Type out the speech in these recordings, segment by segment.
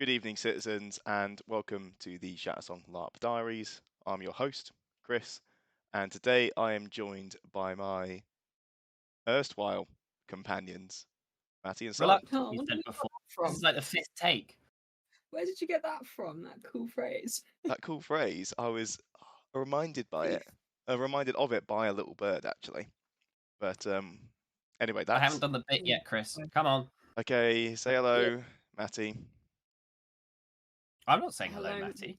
Good evening, citizens, and welcome to the Shattersong LARP Diaries. I'm your host, Chris, and today I am joined by my erstwhile companions, Matty and Sol. Reluctant, Oh, you where said did you get before. that This from? is like the fifth take. Where did you get that from? That cool phrase. That cool phrase, I was reminded of it by a little bird, actually. But anyway, I haven't that's done the bit yet, Chris. Come on. okay. Say hello, Matty. I'm not saying hello, Hello, Matty.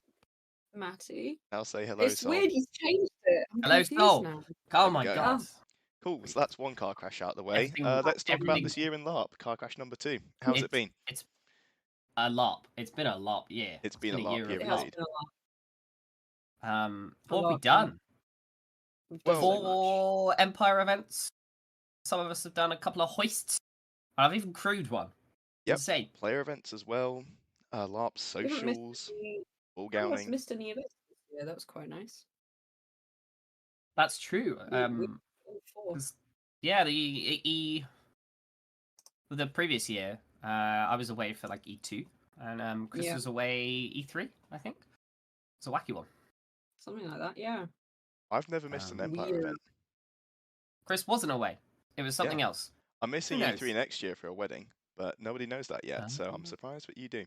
Matty. I'll say hello, It's Sol. weird. He's changed it. I'm Hello, confused Sol. now. Oh There we my go. god. Cool. So that's one car crash out of the way. Everything, Let's talk about everything. this year in LARP. Car crash number 2. How's it been? It's a LOP. It's been a LOP. Yeah, It's been a been a LARP year year of It has LOP. indeed. been a lot. What have we lot, yeah. done? We've done Well, so much. 4 Empire events. Some of us have done a couple of hoists. I've even crewed one. Yep. Insane. Player events as well. LARP We haven't missed socials. any- Ball None of us gowning. missed any of it this year. That was quite nice. That's true. All four. Yeah, the previous year, I was away for like E2, and Chris Yeah. was away E3, I think. It's a wacky one. Something like that, yeah. I've never missed an Empire Weird. event. Chris wasn't away. It was something else. I'm missing Who E3 knows? next year for a wedding, but nobody knows that yet, so I'm Um, surprised what you do.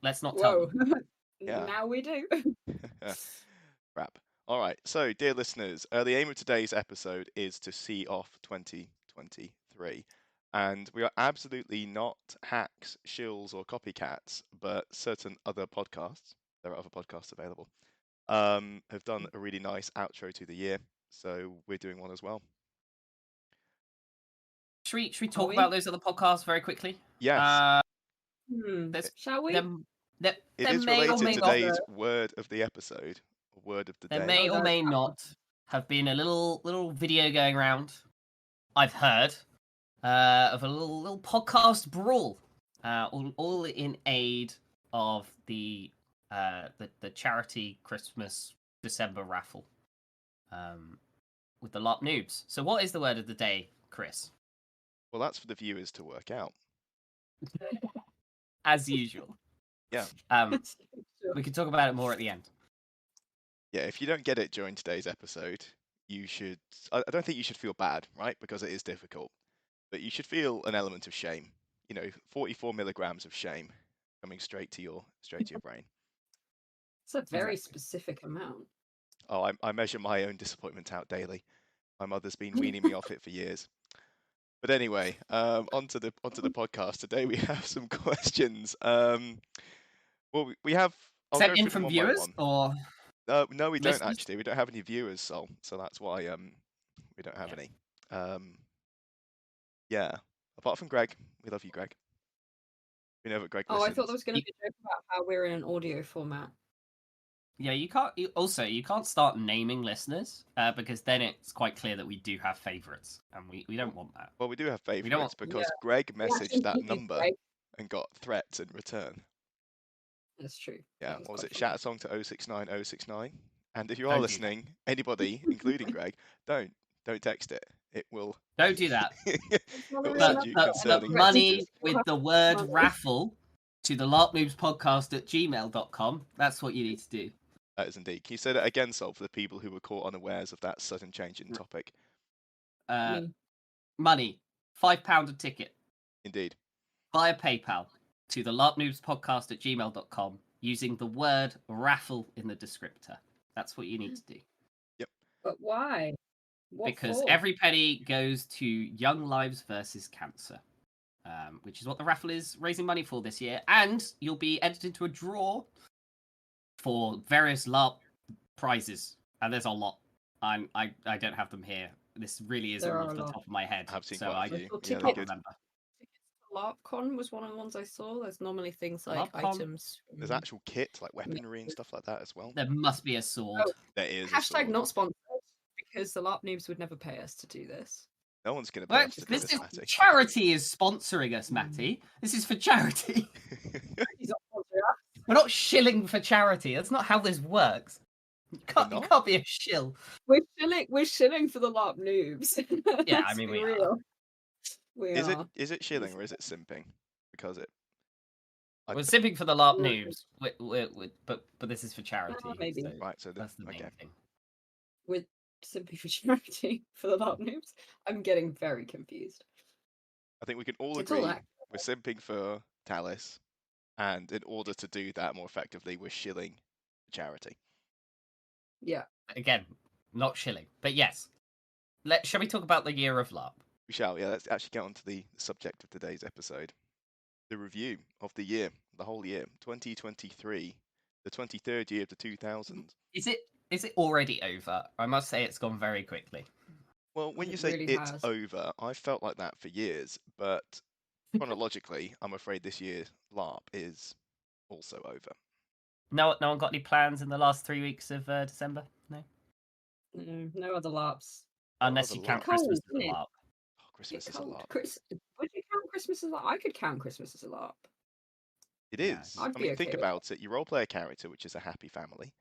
Let's not tell Whoa. them. Yeah. Now we do. Crap. All right. So, dear listeners, the aim of today's episode is to see off 2023. And we are absolutely not hacks, shills, or copycats, but certain other podcasts, there are other podcasts available, have done a really nice outro to the year. So, we're doing one as well. Should we Are talk we? about those other podcasts very quickly? Yes. Shall we? There It is may or related may to not. today's word of the episode, or word of the There day. may or that's may that not have been a little video going around. I've heard of a little podcast brawl, all in aid of the charity Christmas December raffle, with the LARP noobs. So, what is the word of the day, Chris? Well, that's for the viewers to work out. As usual. Yeah. We can talk about it more at the end. Yeah, if you don't get it during today's episode, you should. I don't think you should feel bad, right? Because it is difficult. But you should feel an element of shame. 44 milligrams of shame coming straight to your brain. It's a very specific amount. Oh, I measure my own disappointment out daily. My mother's been weaning me off it for years. But anyway, onto the podcast. Today we have some questions. Well, we have. I'll Sent go in through them from one viewers by one. or No, we don't listeners? actually. We don't have any viewers, so that's why we don't have any. Yeah. Apart from Greg, we love you, Greg. We know that Greg Oh, I listens. thought there was going to be a joke about how we're in an audio format. Yeah, you can't. You can't start naming listeners because then it's quite clear that we do have favourites, and we don't want that. Well, we do have don't favourites want- because Yeah. Greg We actually messaged that need you, number Greg. and got threats in return. That's true. Yeah. That What was quite it? funny. Shattersong to 069 069. And if you are Don't do listening, anybody, including Greg, don't text it. It will. Don't do that. It's not It'll really But, send you enough. concerning money messages. with We'll the have word money. raffle to the LARP Noobs podcast at gmail.com. That's what you need to do. That is indeed. Can you say that again, Sol, for the people who were caught unawares of that sudden change in topic? Me. Money, £5 a ticket Indeed. via PayPal to the LARP Noobs podcast at gmail.com using the word raffle in the descriptor. That's what you need to do. But why? What Because for? every penny goes to Young Lives versus Cancer, which is what the raffle is raising money for this year. And you'll be entered into a draw for various LARP prizes. And there's a lot. I don't have them here. This really is There all are off a the lot. top of my head. I have seen So quite a I few. I saw Yeah, they're can't good. remember. LARPCon was one of the ones I saw. There's normally things like LARPCon? items. There's actual kit, like weaponry and stuff like that as well. There must be a sword. Oh, There is. Hashtag not sponsored because the LARP noobs would never pay us to do this. No one's going to pay Well, us to do this this, is Matty. charity is sponsoring us, Matty. This is for charity. He's not sponsoring us. We're not shilling for charity. That's not how this works. You can't be a shill. We're shilling for the LARP noobs. Yeah, I Let's mean, be we real. are. We Is are. it shilling or is it simping? Because it. We're simping for the LARP No. noobs, but this is for charity. maybe. So Right, so that's the main okay. thing. With simply for charity for the LARP noobs. I'm getting very confused. I think we can all It's all agree that. we're simping for Talus, and in order to do that more effectively, we're shilling for charity. Yeah. Again, not shilling, but yes. Shall we talk about the year of LARP? We shall, yeah, let's actually get on to the subject of today's episode. The review of the year, the whole year, 2023, the 23rd year of the 2000s. Is it already over? I must say it's gone very quickly. Well, when you It say really it's has. over, I felt like that for years, but chronologically, I'm afraid this year's LARP is also over. No one got any plans in the last 3 weeks of December? No, No other LARPs. unless other you count LARP? Christmas Cold, as a isn't it? LARP. Oh, Christmas It's is a cold. LARP. Would you count Christmas as a LARP? I could count Christmas as a LARP. It Yeah. is. I'd I be mean, okay think with about it. You role play a character, which is a happy family.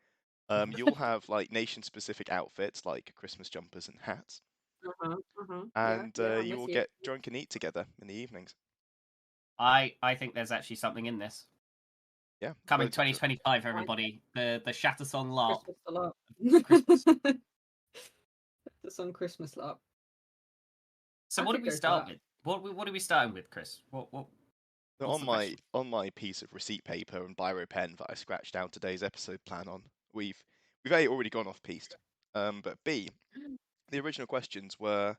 You'll have like nation-specific outfits like Christmas jumpers and hats, Yeah, and I'm you with will you. get drunk and eat together in the evenings. I think there's actually something in this. Yeah, Coming well, 2025, everybody. The Shattersong LARP. Christmas a LARP. Christmas. The song Christmas LARP. So I what could do we go for start that. with? What are we starting with, Chris? What so what's on the my question? on my piece of receipt paper and biro pen that I scratched down today's episode plan on, we've A, already gone off piste, but B, the original questions were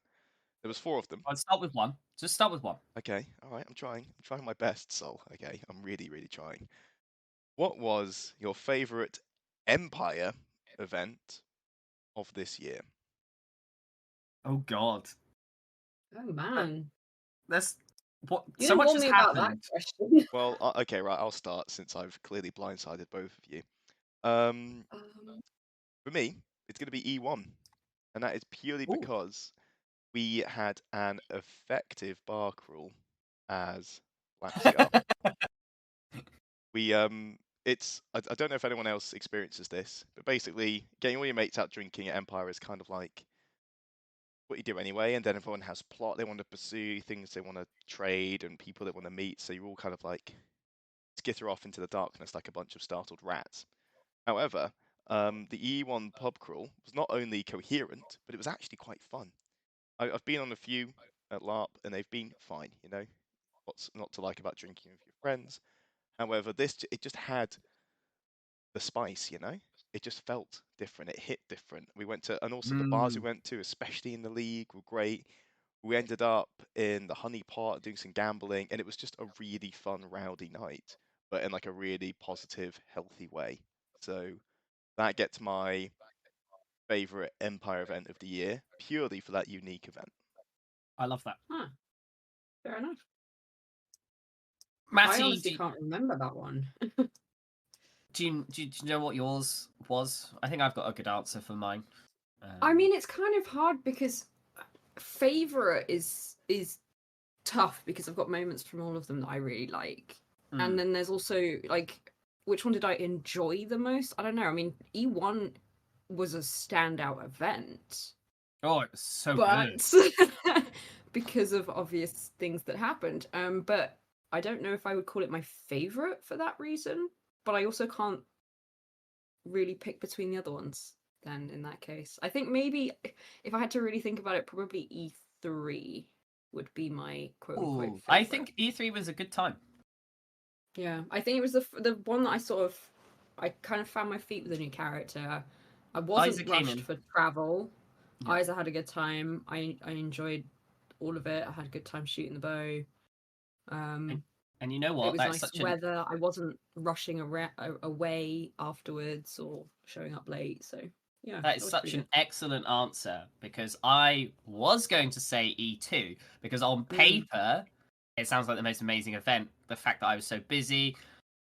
there was 4 of them. I'll start with one. Just start with one. Okay, all right, I'm trying my best, Sol. Okay, I'm really trying. What was your favorite Empire event of this year? Oh God. Oh man. There's what You so didn't much warn has me about that happened. question. Well, okay, right, I'll start since I've clearly blindsided both of you. Um, Um, for me, it's going to be E1, and that is purely Ooh. because we had an effective bar crawl as Black Scar. We I don't know if anyone else experiences this, but basically getting all your mates out drinking at Empire is kind of like what you do anyway, and then everyone has plot they want to pursue, things they want to trade, and people they want to meet, so you all kind of like skitter off into the darkness like a bunch of startled rats. However, the E1 pub crawl was not only coherent, but it was actually quite fun. I've been on a few at LARP, and they've been fine. You know, what's not to like about drinking with your friends? However, it just had the spice. You know, it just felt different. It hit different. We went to, and also the bars we Mm. went to, especially in the league, were great. We ended up in the honey pot doing some gambling, and it was just a really fun, rowdy night, but in like a really positive, healthy way. So that gets my favorite Empire event of the year, purely for that unique event. I love that. huh, fair enough. I Matty, honestly can't remember that one. do you know what yours was? I think I've got a good answer for mine. I mean, it's kind of hard because favorite is tough because I've got moments from all of them that I really like, and then there's also like which one did I enjoy the most? I don't know. I mean, E1 was a standout event, oh, it was so but good. because of obvious things that happened. But I don't know if I would call it my favorite for that reason. But I also can't really pick between the other ones. Then in that case, I think maybe if I had to really think about it, probably E3 would be my quote unquote Ooh, favorite. I think E3 was a good time. Yeah, I think it was the one that I kind of found my feet with a new character. I wasn't Isaac rushed Kanan. for travel. Yeah. Isa had a good time. I enjoyed all of it. I had a good time shooting the bow. And you know It what? was That's nice such weather. I wasn't rushing away afterwards or showing up late. So yeah, that is was such pretty an good. excellent answer because I was going to say E2 because on paper it sounds like the most amazing event. The fact that I was so busy,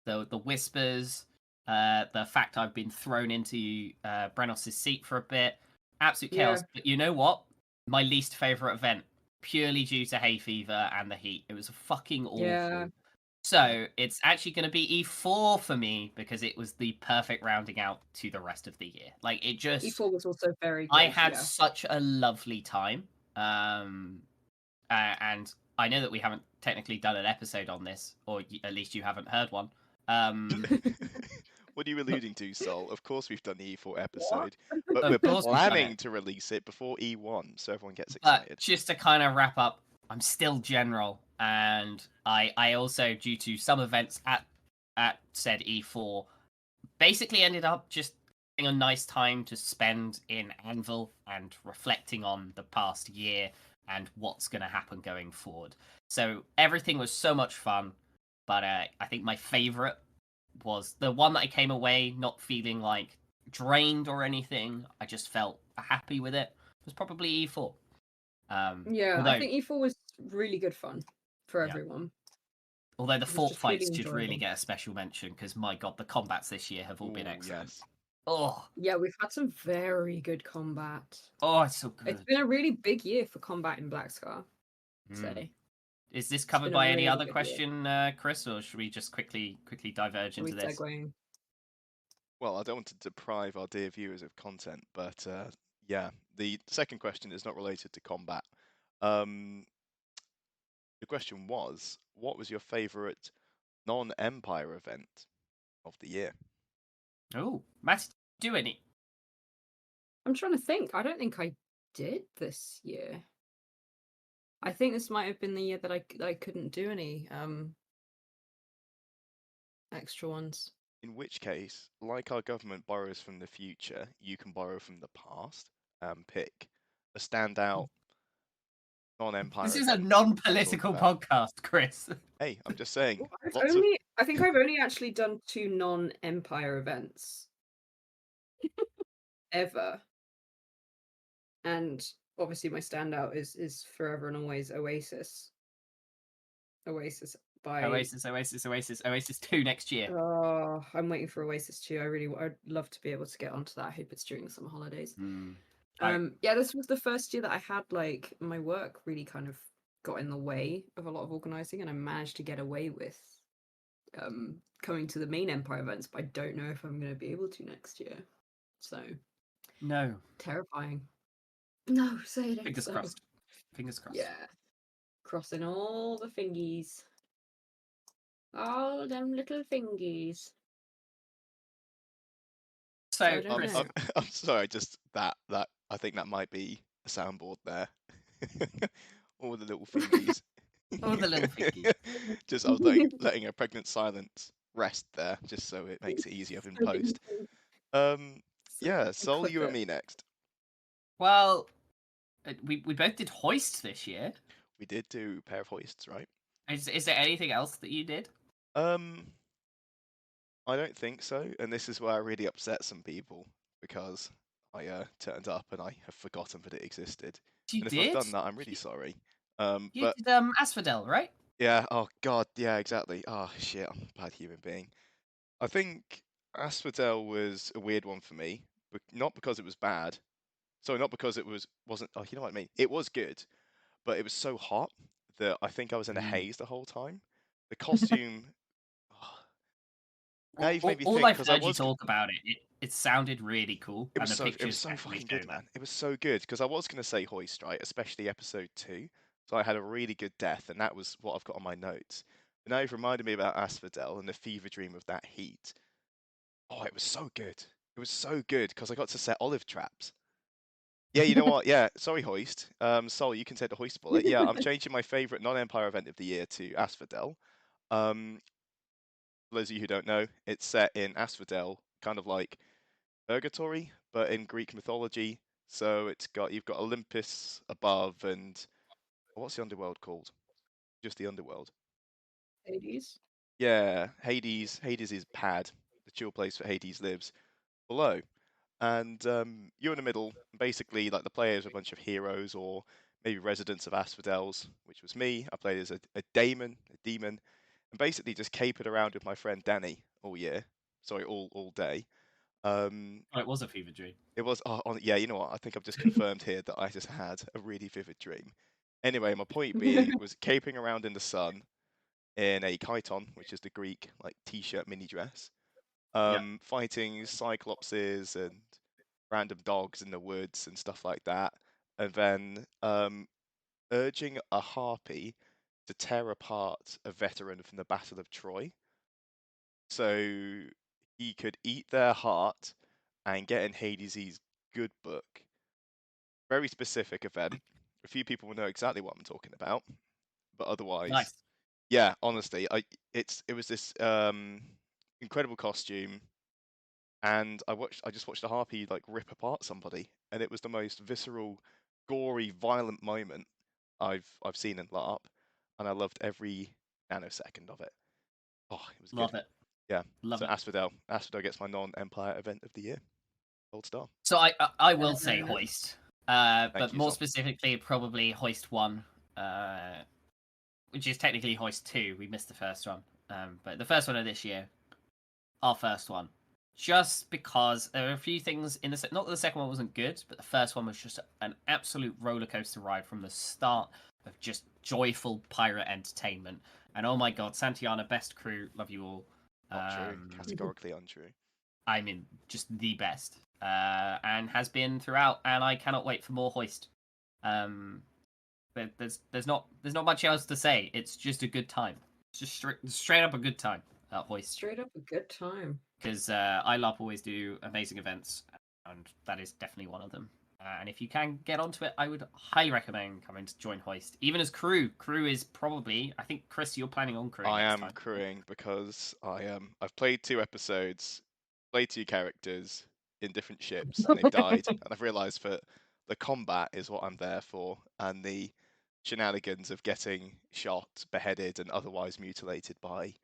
the whispers, the fact I've been thrown into Brenos' seat for a bit, absolute chaos. Yeah. But you know what? My least favorite event, purely due to hay fever and the heat. It was fucking awful. Yeah. So it's actually going to be E4 for me because it was the perfect rounding out to the rest of the year. Like it just, E4 was also very I good. had Yeah. such a lovely time. And I know that we haven't technically done an episode on this, or at least you haven't heard one. What are you alluding to, Sol? Of course we've done the E4 episode, but Of we're course we've done planning it. to release it before E1, so everyone gets But excited. just to kind of wrap up, I'm still general, and I also, due to some events at said E4, basically ended up just having a nice time to spend in Anvil and reflecting on the past year and what's going to happen going forward. So everything was so much fun, but I think my favorite was the one that I came away not feeling like drained or anything. I just felt happy with it. Was probably E4. Yeah, Although I think E4 was really good fun for Yeah. everyone. although the It was fort just really fights should really enjoyable. get a special mention because my god, the combats this year have all been Ooh, excellent. yes. Oh, Yeah, we've had some very good combat. it's so good. It's been a really big year for combat in Black Scar, I'd Mm. say. Is this It's covered been a by any really other good year. question, Chris, or should we just quickly diverge Are we into this? segueing? Well, I don't want to deprive our dear viewers of content, but yeah, the second question is not related to combat. The question was, what was your favorite non-Empire event of the year? Oh, Matt, do any? I'm trying to think. I don't think I did this year. I think this might have been the year that I couldn't do any extra ones. In which case, like our government borrows from the future, you can borrow from the past and pick a standout non-Empire This is a event to talk non-political about. podcast, Chris. Hey, I'm just saying, Well, I think I've only actually done 2 non-Empire events ever. And obviously my standout is forever and always Oasis. Oasis by Oasis 2 next year. Oh, I'm waiting for Oasis 2. I'd love to be able to get onto that. I hope it's during the summer holidays. Yeah, this was the first year that I had like my work really kind of got in the way of a lot of organizing, and I managed to get away with coming to the main Empire events, but I don't know if I'm going to be able to next year. So No. terrifying. No, say it ain't Fingers so. crossed. Fingers crossed. Yeah, crossing all the fingies, all them little fingies. So, I don't Chris, know. I'm sorry, just that I think that might be a soundboard there. All the little fingies. all the little fingies. Just I was letting a pregnant silence rest there, just so it makes it easier in post. Yeah, Sol, you and me next. Well, we both did hoist this year. We did do pair of hoists, right? Is there anything else that you did? I don't think so, and this is where I really upset some people because I turned up and I have forgotten that it existed. You And if I've did? done that, I'm really sorry. You But did Asphodel, right? yeah, oh god, yeah, exactly. Oh shit, I'm a bad human being. I think Asphodel was a weird one for me, but not because it was bad. Sorry, not because it wasn't. Oh, you know what I mean? It was good, but it was so hot that I think I was in a haze the whole time. The costume. Oh, now you've made me All think I've because heard you talk about it sounded really cool, it and was the so pictures definitely fucking show good, that. man. It was so good because I was gonna say hoist, right? Especially episode 2. So I had a really good death, and that was what I've got on my notes. But now you've reminded me about Asphodel and the fever dream of that heat. Oh, it was so good. It was so good because I got to set olive traps. Yeah, you know what? Yeah, sorry, hoist. Sol, you can take the hoist bullet. Yeah, I'm changing my favorite non-Empire event of the year to Asphodel. For those of you who don't know, it's set in Asphodel, kind of like purgatory, but in Greek mythology. So you've got Olympus above, and what's the underworld called? Just the underworld. Hades. Yeah, Hades. Hades is Pad, the chill place where Hades lives below. And you're in the middle. Basically, like the players are a bunch of heroes or maybe residents of Asphodels, which was me. I played as a demon, and basically just capered around with my friend Danny all year. Sorry, all day. It was a fever dream. It was, yeah, you know what? I think I've just confirmed here that I just had a really vivid dream. Anyway, my point being was caping around in the sun in a chiton, which is the Greek like t-shirt mini dress, fighting cyclopses and random dogs in the woods and stuff like that, and then urging a harpy to tear apart a veteran from the Battle of Troy. so he could eat their heart and get in Hades's good book. Very specific event. A few people will know exactly what I'm talking about, but otherwise, Nice. yeah, honestly, it was this incredible costume, and I just watched a harpy like rip apart somebody, and it was the most visceral, gory, violent moment I've seen in LARP, and I loved every nanosecond of it. Oh, it was good. Love it. Yeah. Love So it. Asphodel gets my non-Empire event of the year. Gold star. So I will say Hoist, Thank but you, more Zop. specifically probably Hoist 1, which is technically Hoist 2. We missed the first one, but the first one of this year, our first one. Just because there are a few things in the not that the second one wasn't good, but the first one was just an absolute roller coaster ride from the start of just joyful pirate entertainment. And oh my god, Santiana, best crew, love you all. Not true. Categorically untrue. I mean, just the best, and has been throughout. And I cannot wait for more Hoist. There's not much else to say. It's just a good time. It's just straight up a good time at Hoist. Straight up a good time. Because iLARP always do amazing events, and that is definitely one of them. And if you can get onto it, I would highly recommend coming to join Hoist. Even as crew. Crew is probably, I think, Chris, you're planning on crewing I next am time. crewing because I've played 2 episodes, played 2 characters in different ships, and they've died. And I've realised that the combat is what I'm there for, and the shenanigans of getting shot, beheaded, and otherwise mutilated by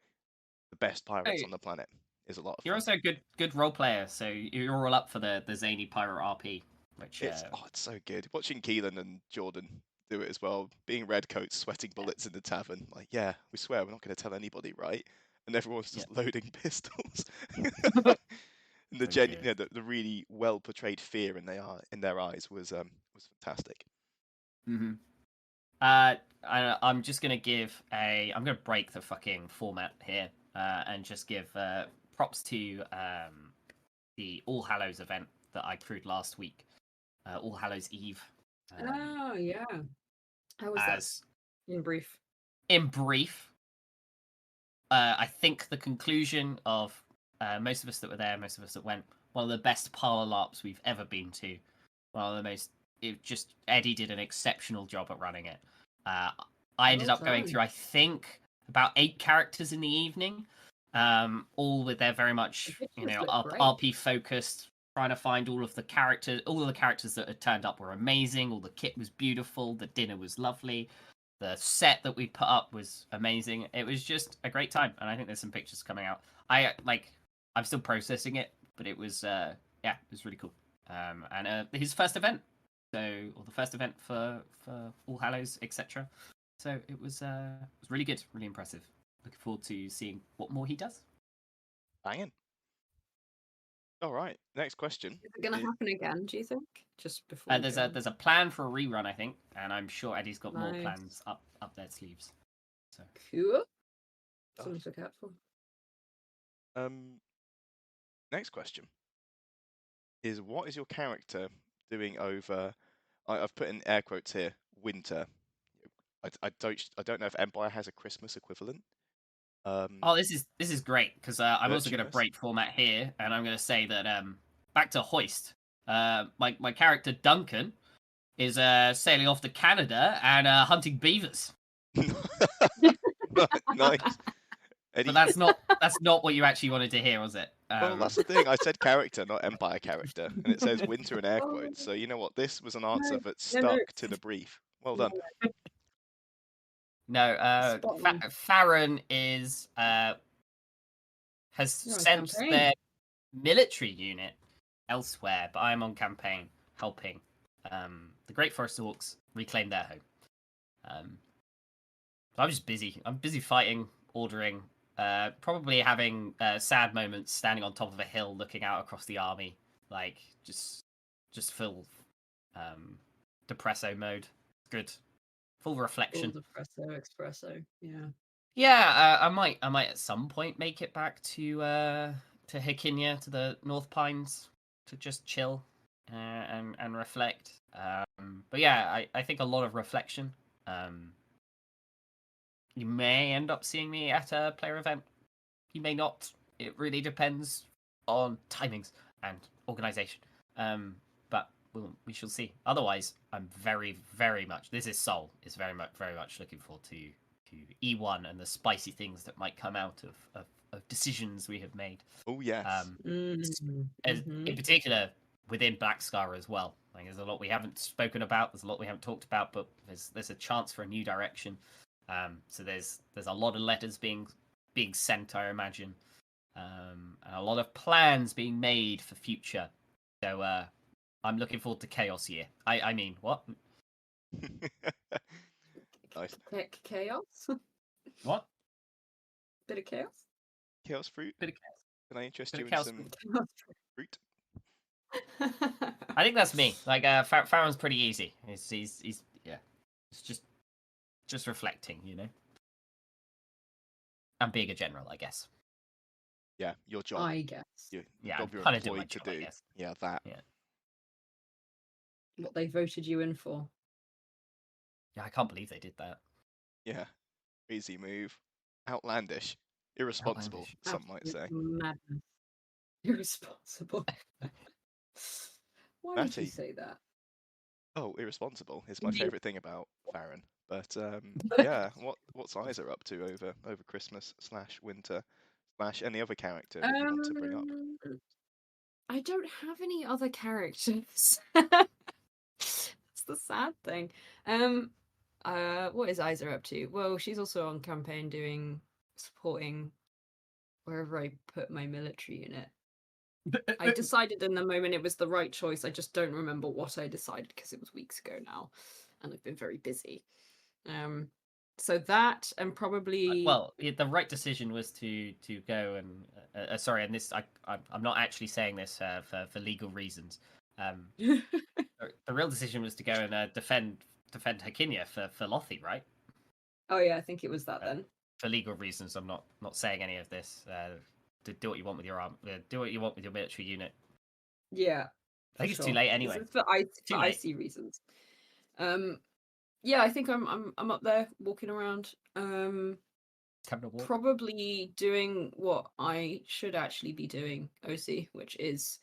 the best pirates Hey, on the planet is a lot of you're fun. also a good role player, so you're all up for the zany pirate RP, which It's so good. Watching Keelan and Jordan do it as well, being redcoats, sweating bullets in the tavern. Like, yeah, we swear we're not going to tell anybody, right? And everyone's just loading pistols. And the so good. the really well portrayed fear in their eyes was fantastic. Mm-hmm. I'm just gonna I'm gonna break the fucking format here, and just give props to the All Hallows event that I crewed last week, All Hallows Eve. Oh yeah. How was that? As In brief. in brief, I think the conclusion of most of us that were there, most of us that went, one of the best parlor LARPs we've ever been to. One of the most. Eddie did an exceptional job at running it. I ended Well up going done. through, I think, about 8 characters in the evening, all with their very much, The pictures look great. RP focused, trying to find all of the characters. All of the characters that had turned up were amazing. All the kit was beautiful. The dinner was lovely. The set that we put up was amazing. It was just a great time, and I think there's some pictures coming out. I'm still processing it, but it was it was really cool. And his first event, or the first event for All Hallows, etc. So it was really good, really impressive. Looking forward to seeing what more he does. Banging. All right, next question. Is it going to happen again, do you think? Just before we There's go. a plan for a rerun, I think, and I'm sure Eddie's got more Nice. plans up their sleeves. So Cool. Oh. Something to look out for. Next question is, what is your character doing over? I've put in air quotes here. Winter. I don't know if Empire has a Christmas equivalent. this is great because I'm also going to Virtuous? break format here, and I'm going to say that back to Hoist. My character Duncan is sailing off to Canada and hunting beavers. Nice. Eddie, But that's not what you actually wanted to hear, was it? well, that's the thing. I said character, not Empire character, and it says winter in air Oh. quotes. So you know what? This was an answer that No, no. stuck to the brief. Well done. No, Spot on. Farron has You're on sent campaign. their military unit elsewhere, but I'm on campaign helping the Great Forest Orcs reclaim their home. So I'm just busy. I'm busy fighting, ordering, probably having sad moments standing on top of a hill looking out across the army, like just full depresso mode. Good. Full reflection. Full espresso. Yeah. Yeah, I might at some point make it back to Hikinia, to the North Pines, to just chill and reflect. But yeah, I think a lot of reflection. You may end up seeing me at a player event. You may not. it really depends on timings and organisation. But we shall see. Otherwise, I'm very, very much. This is Soul. Is very much looking forward to E1 and the spicy things that might come out of decisions we have made. Oh yes. In particular, within Black Scar as well. Like, there's a lot we haven't spoken about. There's a lot we haven't talked about, but there's a chance for a new direction. So there's a lot of letters being sent, I imagine, and a lot of plans being made for future. So I'm looking forward to Chaos Year. I mean, what? Nice. Chaos. What? Bit of chaos. Chaos fruit. Bit of chaos. Can I interest Bit you of in chaos some fruit? I think that's me. Like Farron's pretty easy. He's yeah. It's just reflecting, you know. And being a general, I guess. Yeah, your job. I guess. Your Yeah, job I'm you're kind of doing my employed to job, I do. guess. Yeah, that. Yeah. What they voted you in for. Yeah, I can't believe they did that. Yeah. Easy move. Outlandish. Irresponsible, Outlandish. some might say. Madness. Irresponsible. Why would you Matty. say that? Oh, irresponsible is my Yeah. favourite thing about Farron. But yeah, what's Isa up to over Christmas / winter / any other character that you want to bring up? I don't have any other characters. That's the sad thing. What is Isa up to? Well, she's also on campaign supporting wherever I put my military unit. I decided in the moment it was the right choice. I just don't remember what I decided because it was weeks ago now, and I've been very busy. So that and probably Well, the right decision was to go and sorry, and this I'm not actually saying this for legal reasons. The real decision was to go and defend Hakinia for Lothi, right? Oh yeah, I think it was that then. For legal reasons, I'm not saying any of this. Do what you want with your arm. Do what you want with your military unit. Yeah, I think it's too late anyway. It's for icy reasons. Yeah, I think I'm up there walking around. Probably doing what I should actually be doing, OC, which is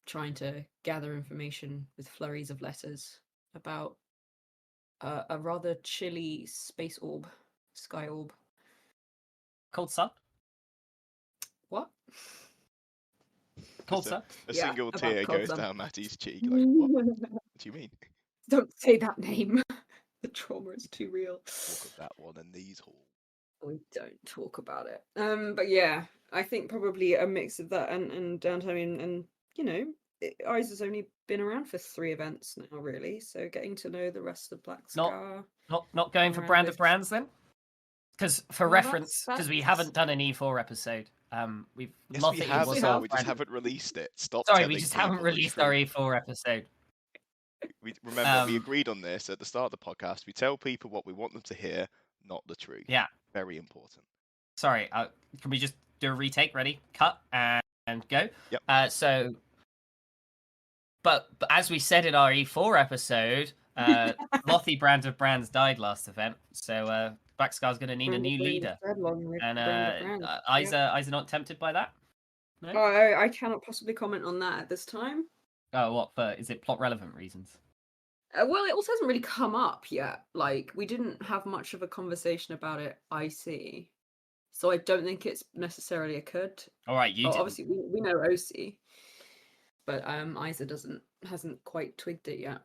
trying to gather information with flurries of letters about a rather chilly space orb, sky orb. Cold sun? What? Cold sun? A Yeah, single about tear cold goes sun. down Matty's cheek. Like, what do you mean? Don't say that name. The trauma is too real. Talk of that one in these halls. We don't talk about it. But yeah, I think probably a mix of that and downtime and you know, Isa's only been around for 3 events now, really. So getting to know the rest of Black Scar. Not going for around Brand this- of Brands then? Because for Well, reference, because we that's- haven't done an E4 episode. Yes, we Lothi have, was so our we just friend. haven't released it. Stop. Sorry, we telling just haven't people the released truth. our E4 episode. We remember we Um, agreed on this at the start of the podcast. We tell people what we want them to hear, not the truth. Yeah. Very important. Sorry, can we just do a retake? Ready? Cut and go. Yep. But as we said in our E4 episode, Lothi Brand of Brands died last event, so Black Scar's going to need a new leader. And Isa not tempted by that? No? Oh, I cannot possibly comment on that at this time. Oh, what for? Is it plot relevant reasons? Well, it also hasn't really come up yet. Like, we didn't have much of a conversation about it, I see. So I don't think it's necessarily occurred. All right, you did. Obviously, we know OC, but Isa hasn't quite twigged it yet.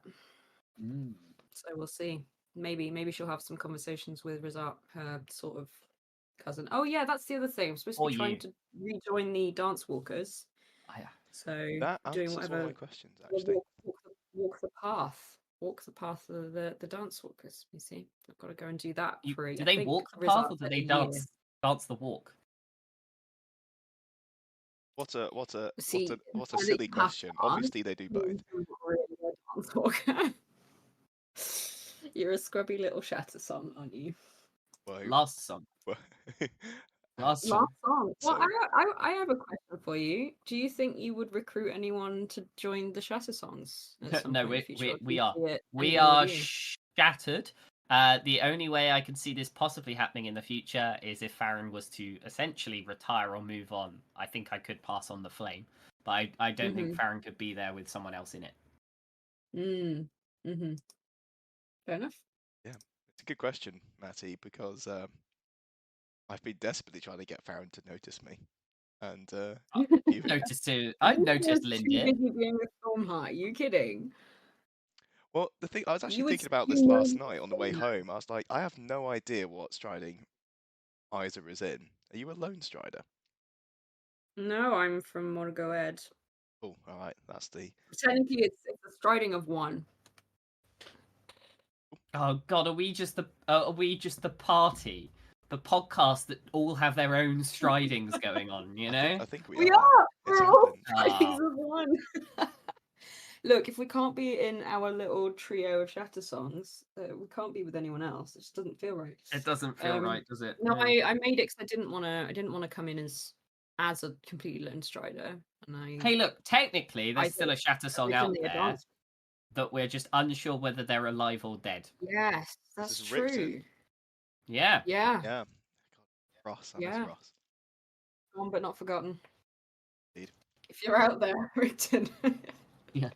So we'll see. Maybe she'll have some conversations with Razat, her sort of cousin. Oh yeah, that's the other thing. I'm supposed to be trying to rejoin the Dance Walkers. Oh, yeah. So That doing answers whatever. all my questions, actually. Walk the path. Walk the path of the Dance Walkers. You see, I've got to go and do that. Do they walk the path or do they dance the walk? What a See, silly question. Obviously, they do both. Dance Walker. You're a scrubby little Shattersong, aren't you? Whoa. Last song. Last song. Well, So- I have a question for you. Do you think you would recruit anyone to join the Shattersongs? No, we are. It We ending are with you? shattered, The only way I can see this possibly happening in the future is if Farron was to essentially retire or move on. I think I could pass on the flame, but I don't think Farron could be there with someone else in it. Fair enough. Yeah, it's a good question, Matty, because I've been desperately trying to get Farron to notice me, and you've I You noticed were too Lindy. busy being with Stormheart. You kidding? well, the thing I was actually You were thinking about too this last busy night on the way doing that. home. I was like, I have no idea what striding Isa is in. Are you a lone strider? No, I'm from Morgoed. Oh, all right, that's the. Technically, it's the striding of one. Oh God, are we just the party, the podcast that all have their own stridings going on? You know. I think we We are. are. It's We're all happened. stridings Ah. of one. Look, if we can't be in our little trio of shatter songs, we can't be with anyone else. It just doesn't feel right. It doesn't feel right, does it? No, I made it because I didn't want to come in as a completely lone strider, and I. Hey, look, technically, I there's still a thought Shattersong out originally a there dance. that we're just unsure whether they're alive or dead. Yes, This that's is Ripton. true. Yeah. Yeah, Yeah. God, Ross, I miss yeah. Ross. Gone but not forgotten. Indeed. If you're out there, Rickton. Yeah.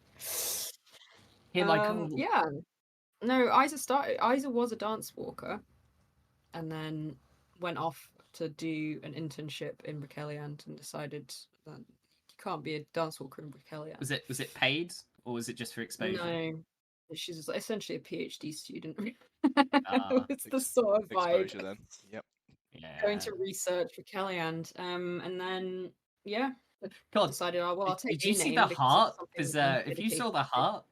Here I call. Yeah. No, Isa was a dance walker, and then went off to do an internship in Brickeliant and decided that you can't be a dance walker in Brickeliant. Was it paid or was it just for exposure? No, she's essentially a PhD student. Ah, It's the sort of vibe. Exposure then. Yep. Going yeah. to research for Kellyanne, and then yeah, God, decided, oh well, I'll take did you a see name the because heart? it's something Because I'm if you saw dedicated the to. heart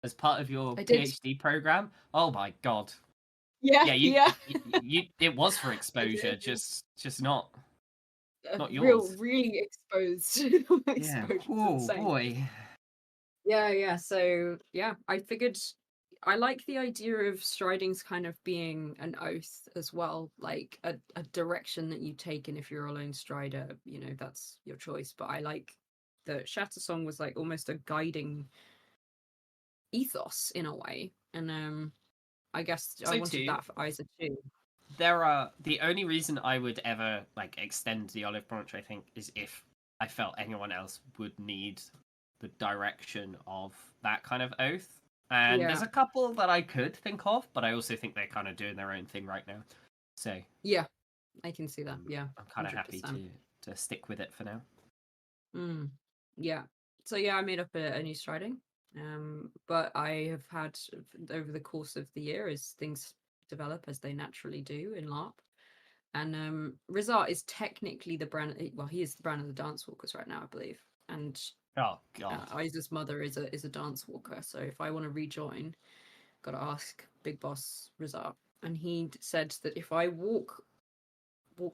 as part of your I did. PhD program, oh my God. Yeah, Yeah, yeah. you it was for exposure, just not yours. Really exposed Yeah. exposure. It's Oh insane. boy. Yeah. So yeah, I figured I like the idea of stridings kind of being an oath as well, like a direction that you take, and if you're a lone strider, that's your choice. But I like that Shattersong was like almost a guiding ethos in a way, and I guess I So wanted too, that for Isa too. there are the only reason I would ever like extend the olive branch, I think, is if I felt anyone else would need the direction of that kind of oath. And there's Yeah. a couple that I could think of, but I also think they're kind of doing their own thing right now. So Yeah, I can see that. Yeah, I'm kind of happy 100%. to stick with it for now. Yeah. So yeah, I made up a new striding. But I have had over the course of the year as things develop as they naturally do in LARP. And Rizart is technically the brand. Well, he is the brand of the dance walkers right now, I believe. And Oh God. Isa's mother is a dance walker. So if I want to rejoin, got to ask Big Boss Rizart, and he said that if I walk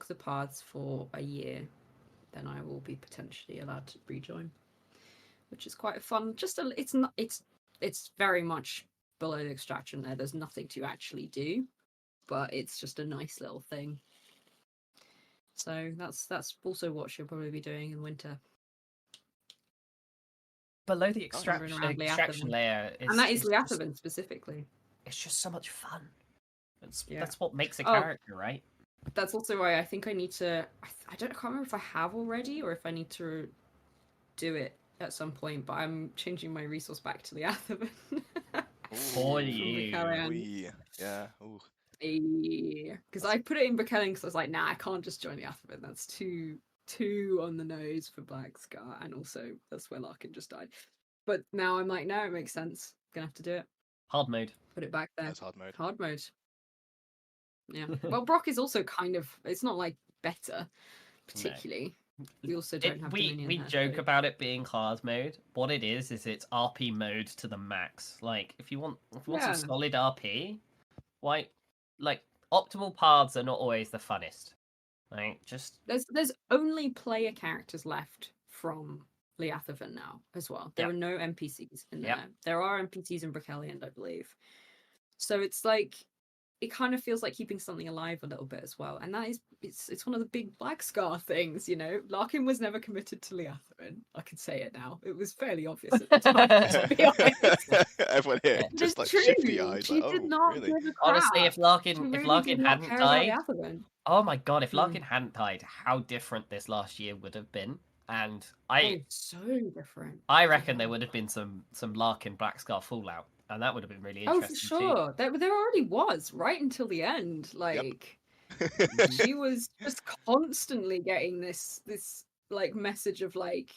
the paths for a year, then I will be potentially allowed to rejoin, which is quite fun. It's very much below the extraction there. There's nothing to actually do, but it's just a nice little thing. So that's also what she'll probably be doing in winter. Below the Wandering around extraction Liathaven. layer, And that is Liathaven specifically. It's just so much fun. Yeah. That's what makes a Oh. character, right? That's also why I think I need to. I can't remember if I have already or if I need to do it at some point. But I'm changing my resource back to Liathaven. For you. Yeah. Ooh. Because I put it in Brickelling because I was like, nah, I can't just join the Athaven. That's too on the nose for Black Scar, and also that's where Larkin just died. But now I'm like, no, it makes sense. Gonna have to do it. Hard mode. Put it back there. That's hard mode. Hard mode. Yeah. Well, Brock is also kind of. It's not like better, particularly. No. We also don't have Dominion. We joke about it being hard mode. What it is it's RP mode to the max. Like if you want some solid RP, like optimal paths are not always the funnest. Like just there's only player characters left from Liathaven now as well. There are no NPCs in there. There are NPCs in Brickeliant, I believe. So it's like it kind of feels like keeping something alive a little bit as well. And that is it's one of the big Black Scar things, you know. Larkin was never committed to Leatherin. I can say it now. It was fairly obvious at the time, to be honest. Everyone here Yeah. But just it's like true. shifty eyes, She like, did oh, not really? give a Honestly, crap. if She Larkin really did not hadn't care about died, Leatherin. oh my god, if Mm. Larkin hadn't died, how different this last year would have been. And I Oh, so different. reckon there Yeah. would have been some Larkin Black Scar fallout, and that would have been really Oh, for interesting too. sure. There already was right until the end. Like she was just constantly getting this like message of like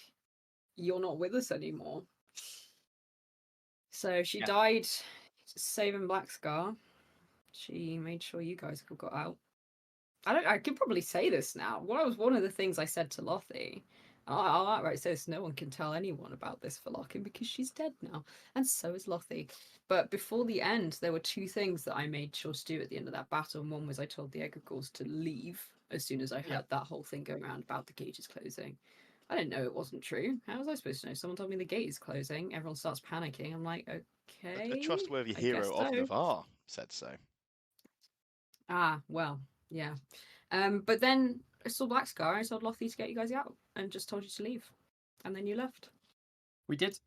you're not with us anymore. So she Yeah. died saving Black Scar. She made sure you guys got out. I could probably say this now. What was one of the things I said to Lottie. I'll outright say this, no one can tell anyone about this for Larkin because she's dead now. And so is Lottie. But before the end, there were two things that I made sure to do at the end of that battle. And one was I told the Egregores to leave as soon as I heard that whole thing going around about the cages closing. I didn't know it wasn't true. How was I supposed to know? Someone told me the gate is closing. Everyone starts panicking. I'm like, okay. A trustworthy I guess hero of so. Navarre said so. Ah, well, yeah. But then I saw Black Scar. I told Lottie to get you guys out and just told you to leave, and then you left. We did.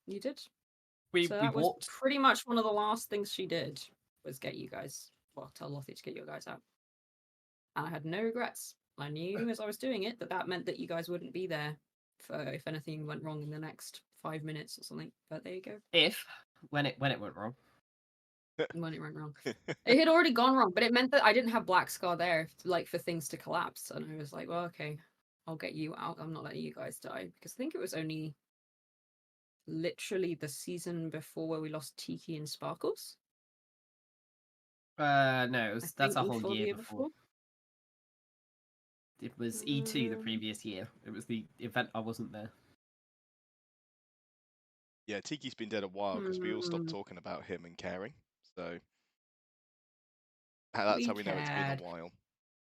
You did. We So that was walked. pretty much one of the last things she did was get you guys. Well, tell Lottie to get you guys out. And I had no regrets. I knew as I was doing it that that meant that you guys wouldn't be there for if anything went wrong in the next 5 minutes or something. But there you go. When it went wrong. When it went wrong, it had already gone wrong, but it meant that I didn't have Black Scar there, like for things to collapse. And I was like, well, okay, I'll get you out. I'm not letting you guys die because I think it was only literally the season before where we lost Tiki and Sparkles. No, that's a whole the year before. It was E2 the previous year. It was the event I wasn't there. Yeah, Tiki's been dead a while because we all stopped talking about him and caring. So that's how we know it's been a while.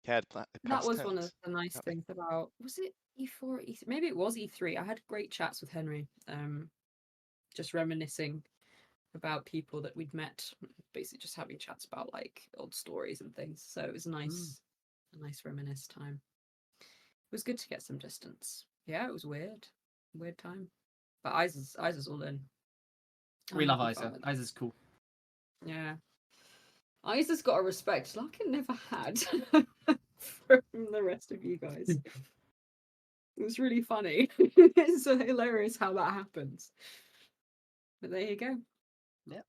Cared That was tense. one of the nice things about. Was it E4? Maybe it was E3. I had great chats with Henry. Just reminiscing about people that we'd met, basically just having chats about like old stories and things. So it was a nice reminisce time. It was good to get some distance. Yeah, it was weird time. But Isa's all in. We love Isa. Isa's cool. Yeah. Isa's got a respect Larkin never had from the rest of you guys. It was really funny. It's so hilarious how that happens. But there you go. Yeah.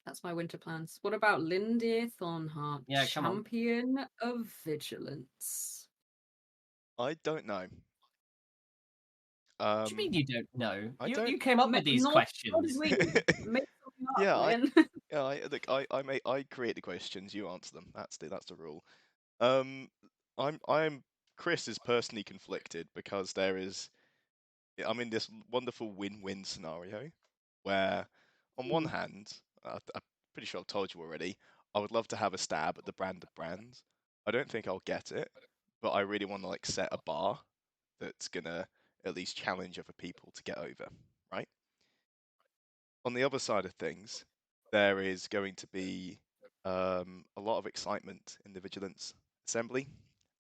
That's my winter plans. What about Lindir Thornheart, champion of vigilance? I don't know. What do you mean you don't know? You came up with these questions. Yeah, I create the questions. You answer them. That's the rule. I'm Chris is personally conflicted because I'm in this wonderful win-win scenario where, on one hand, I'm pretty sure I've told you already, I would love to have a stab at the brand of brands. I don't think I'll get it, but I really want to like set a bar that's gonna at least challenge other people to get over, right? On the other side of things, there is going to be a lot of excitement in the Vigilance Assembly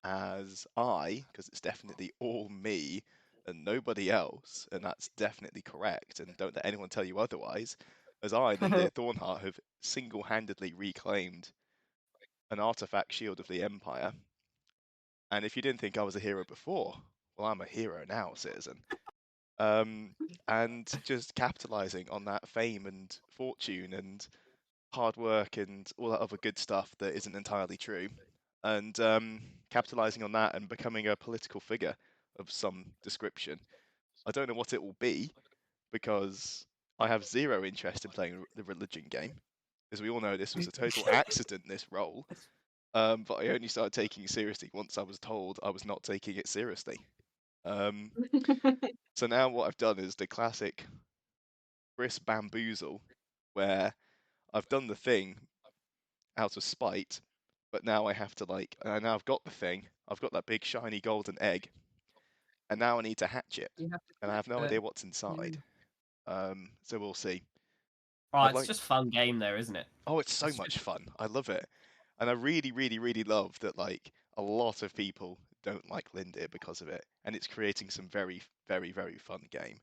as because it's definitely all me and nobody else, and that's definitely correct, and don't let anyone tell you otherwise, as I, Lindir Thornheart, have single-handedly reclaimed an artifact shield of the Empire. And if you didn't think I was a hero before, well, I'm a hero now, citizen. And just capitalizing on that fame and fortune and hard work and all that other good stuff that isn't entirely true, and capitalizing on that and becoming a political figure of some description. I don't know what it will be because I have zero interest in playing the religion game. As we all know, this was a total accident, this role. But I only started taking it seriously once I was told I was not taking it seriously. So now what I've done is the classic Chris bamboozle, where I've done the thing out of spite, but now I have to and now I've got the thing, I've got that big shiny golden egg, and now I need to hatch it, and I have no idea what's inside. So we'll see. Oh, it's just fun game though, isn't it? Oh, it's so much fun. I love it. And I really, really, really love that like a lot of people don't like Lindir because of it, and it's creating some very, very, very fun game.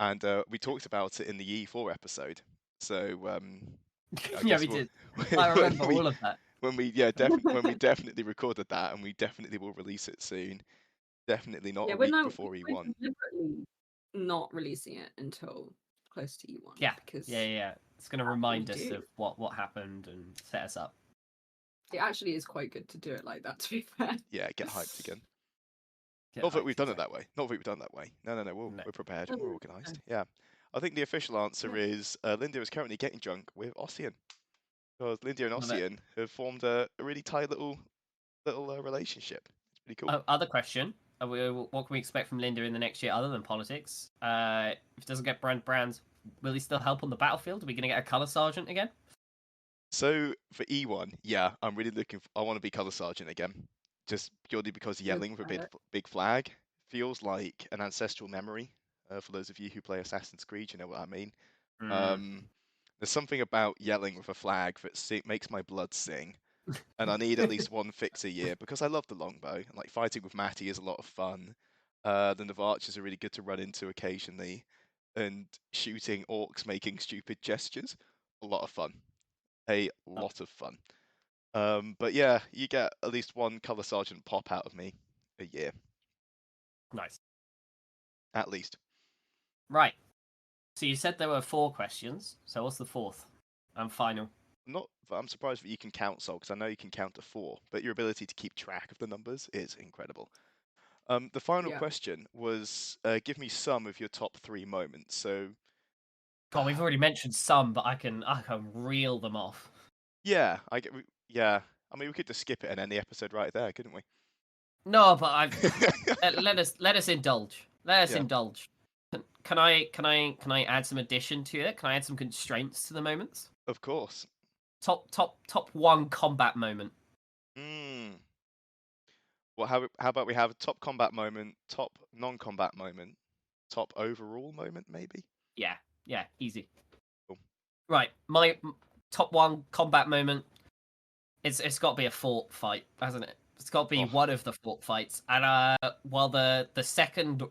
And we talked about it in the E4 episode. So I Yeah, guess we we'll did. I when remember all of that. when we definitely recorded that, and we definitely will release it soon. Definitely not Yeah, a we're week not before we're E1. deliberately not releasing it until close to E1 Yeah, because yeah. It's going to that's what we remind us do. of what happened and set us up. It actually is quite good to do it like that. To be fair. Yeah, get hyped again. Get Not that hyped, we've done it exactly. that way. Not that we've done it that way. No, no, no. No. We're prepared. We're No. organised. Yeah. I think the official answer Yeah. is Linda is currently getting drunk with Ossian. Because Linda and Love it. Ossian have formed a really tight little relationship. It's pretty cool. Other question. What can we expect from Linda in the next year other than politics? If it doesn't get brands, will he still help on the battlefield? Are we going to get a colour sergeant again? So for E1, yeah, I'm really I want to be Colour Sergeant again. Just purely because Go yelling with a for it. big flag feels like an ancestral memory. For those of you who play Assassin's Creed, you know what I mean. Mm. There's something about yelling with a flag that makes my blood sing, and I need at least one fix a year because I love the longbow. And like fighting with Matty is a lot of fun. The Navarchers are really good to run into occasionally, and shooting orcs making stupid gestures, a lot of fun. A Oh, lot of fun. But yeah, you get at least one Colour Sergeant pop out of me a year, nice. at least. Right. So you said there were 4 questions. So what's the 4th and final? I'm surprised that you can count, Sol, because I know you can count to 4, but your ability to keep track of the numbers is incredible. The final Yeah. question was give me some of your top 3 moments. So, God, we've already mentioned some, but I can reel them off. yeah, yeah. I mean, we could just skip it and end the episode right there, couldn't we? No, but let us indulge. Let us Yeah, indulge. Can I add some addition to it? Can I add some constraints to the moments? of course. Top 1 combat moment. Mm. Well, how about we have a top combat moment, top non-combat moment, top overall moment, maybe? Yeah, easy. Cool. Right, my top 1 combat moment. It's got to be a fort fight, hasn't it? It's got to be Oh, one of the fort fights. And while the second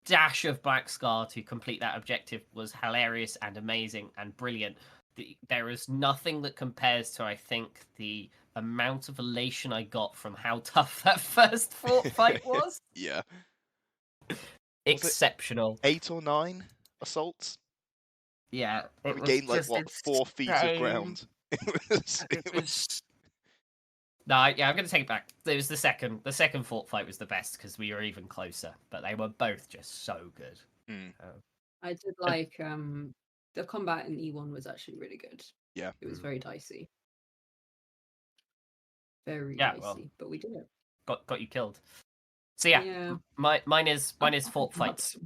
dash of Black Scar to complete that objective was hilarious and amazing and brilliant, there is nothing that compares to, I think, the amount of elation I got from how tough that first fort fight was. yeah. Was it Exceptional. 8 or 9 assaults? Yeah, it We was gained like just what 4 feet of insane. ground. It was. No, yeah, I'm going to take it back. It was the second. The second fort fight was the best because we were even closer, but they were both just so good. Mm, I did And- like the combat in E1 was actually really good. yeah. It was very dicey. Very Yeah, well, dicey, but we did it. got you killed. So yeah, Yeah. mine is fort Not fights.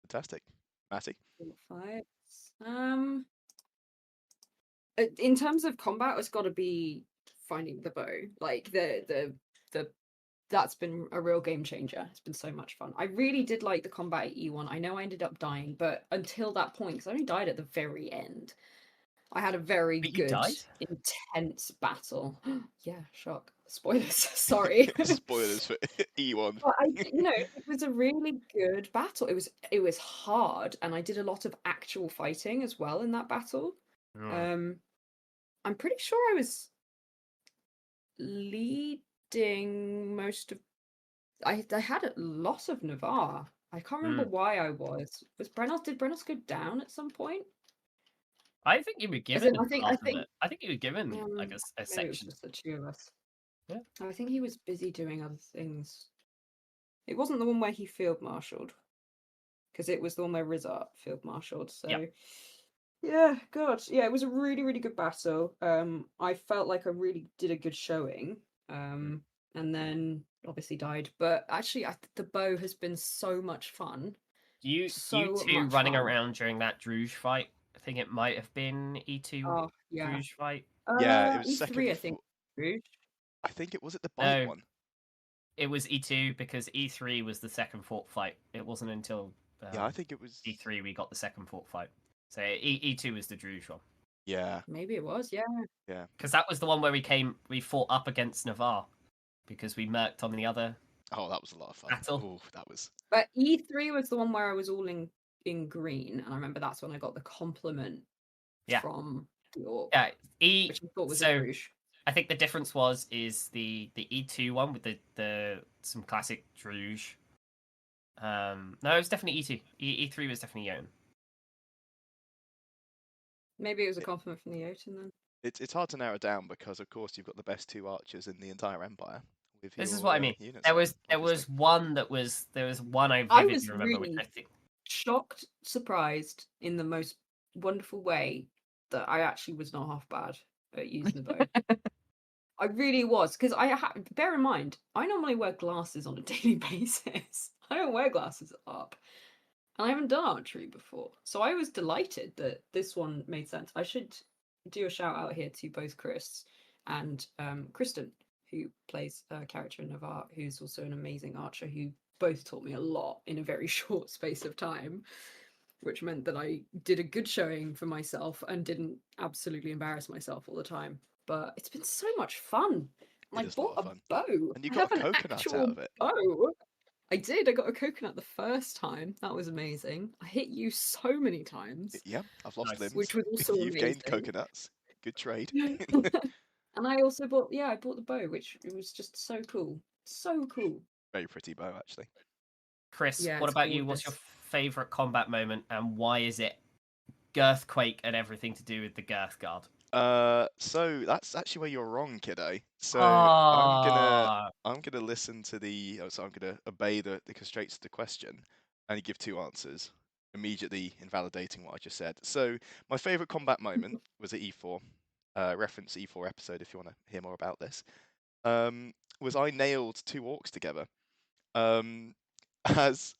Fantastic. Matty. fort fights. In terms of combat, it's got to be finding the bow. Like the that's been a real game changer. It's been so much fun. I really did like the combat at E1. I know I ended up dying, but until that point, because I only died at the very end, I had a very But you good, died? intense battle. Yeah, shock. Spoilers. Sorry. Spoilers for E1. But it was a really good battle. It was hard, and I did a lot of actual fighting as well in that battle. Mm. I'm pretty sure I was leading most of. I had a lot of Navarre. I can't remember why I was. Did Brennos go down at some point? I think you were As given in, half of it. I think you were given like um, a maybe it was section. just the two of us. Yeah. I think he was busy doing other things. It wasn't the one where he field marshaled, because it was the one where Rizart field marshaled. So, Yep. yeah, God, yeah, it was a really, really good battle. I felt like I really did a good showing. And then obviously died, but actually, the bow has been so much fun. You So two much running fun. around during that Druge fight. I think it might have been E2 Oh yeah. Druge fight. Yeah, it was second. E3, I think. Rouge. I think it was the bite No, one. it was E2 because E3 was the second fort fight. It wasn't until Yeah, I think it was. E3 we got the second fort fight. So E2 was the Druge one. Yeah, Maybe it was, yeah. yeah. Because that was the one where we fought up against Navarre because we merked on the other Oh, that was a lot of fun. battle. Oh, that was. But E3 was the one where I was all in green, and I remember that's when I got the compliment Yeah. from the orc, Yeah, which I thought was a so rouge. I think the difference is the E2 one with the some classic Druge. No, it was definitely E2. E3 was definitely Jotun. Maybe it was a It- compliment from the Jotun then. It's hard to narrow down because, of course, you've got the best 2 archers in the entire empire with This is your what I mean. units. There There, was obviously. one I I vividly was remember, which really I think shocked, surprised in the most wonderful way that I actually was not half bad at using the bow. I really was, because bear in mind, I normally wear glasses on a daily basis. I don't wear glasses up. And I haven't done archery before. So I was delighted that this one made sense. I should do a shout out here to both Chris and Kristen, who plays a character in Navarre, who's also an amazing archer, who both taught me a lot in a very short space of time, which meant that I did a good showing for myself and didn't absolutely embarrass myself all the time. But it's been so much fun. And It I is a lot bought of a fun. bow. And you I got have a an coconut out actual of it. bow. I did. I got a coconut the first time. That was amazing. I hit you so many times, Yeah, I've lost Nice. which limbs. was also You've gained amazing. coconuts. Good trade. And I also bought, I bought the bow, which it was just so cool. So cool. Very pretty bow, actually. Chris, Yeah, what it's about you? What's your gorgeous. favorite combat moment, and why is it Girthquake and everything to do with the Girth Guard? So that's actually where you're wrong, kiddo. So Ah, I'm gonna listen to so I'm gonna obey the constraints of the question and give 2 answers, immediately invalidating what I just said. So my favorite combat moment was at E4. Reference E4 episode if you want to hear more about this. Was I nailed 2 orcs together. Um, as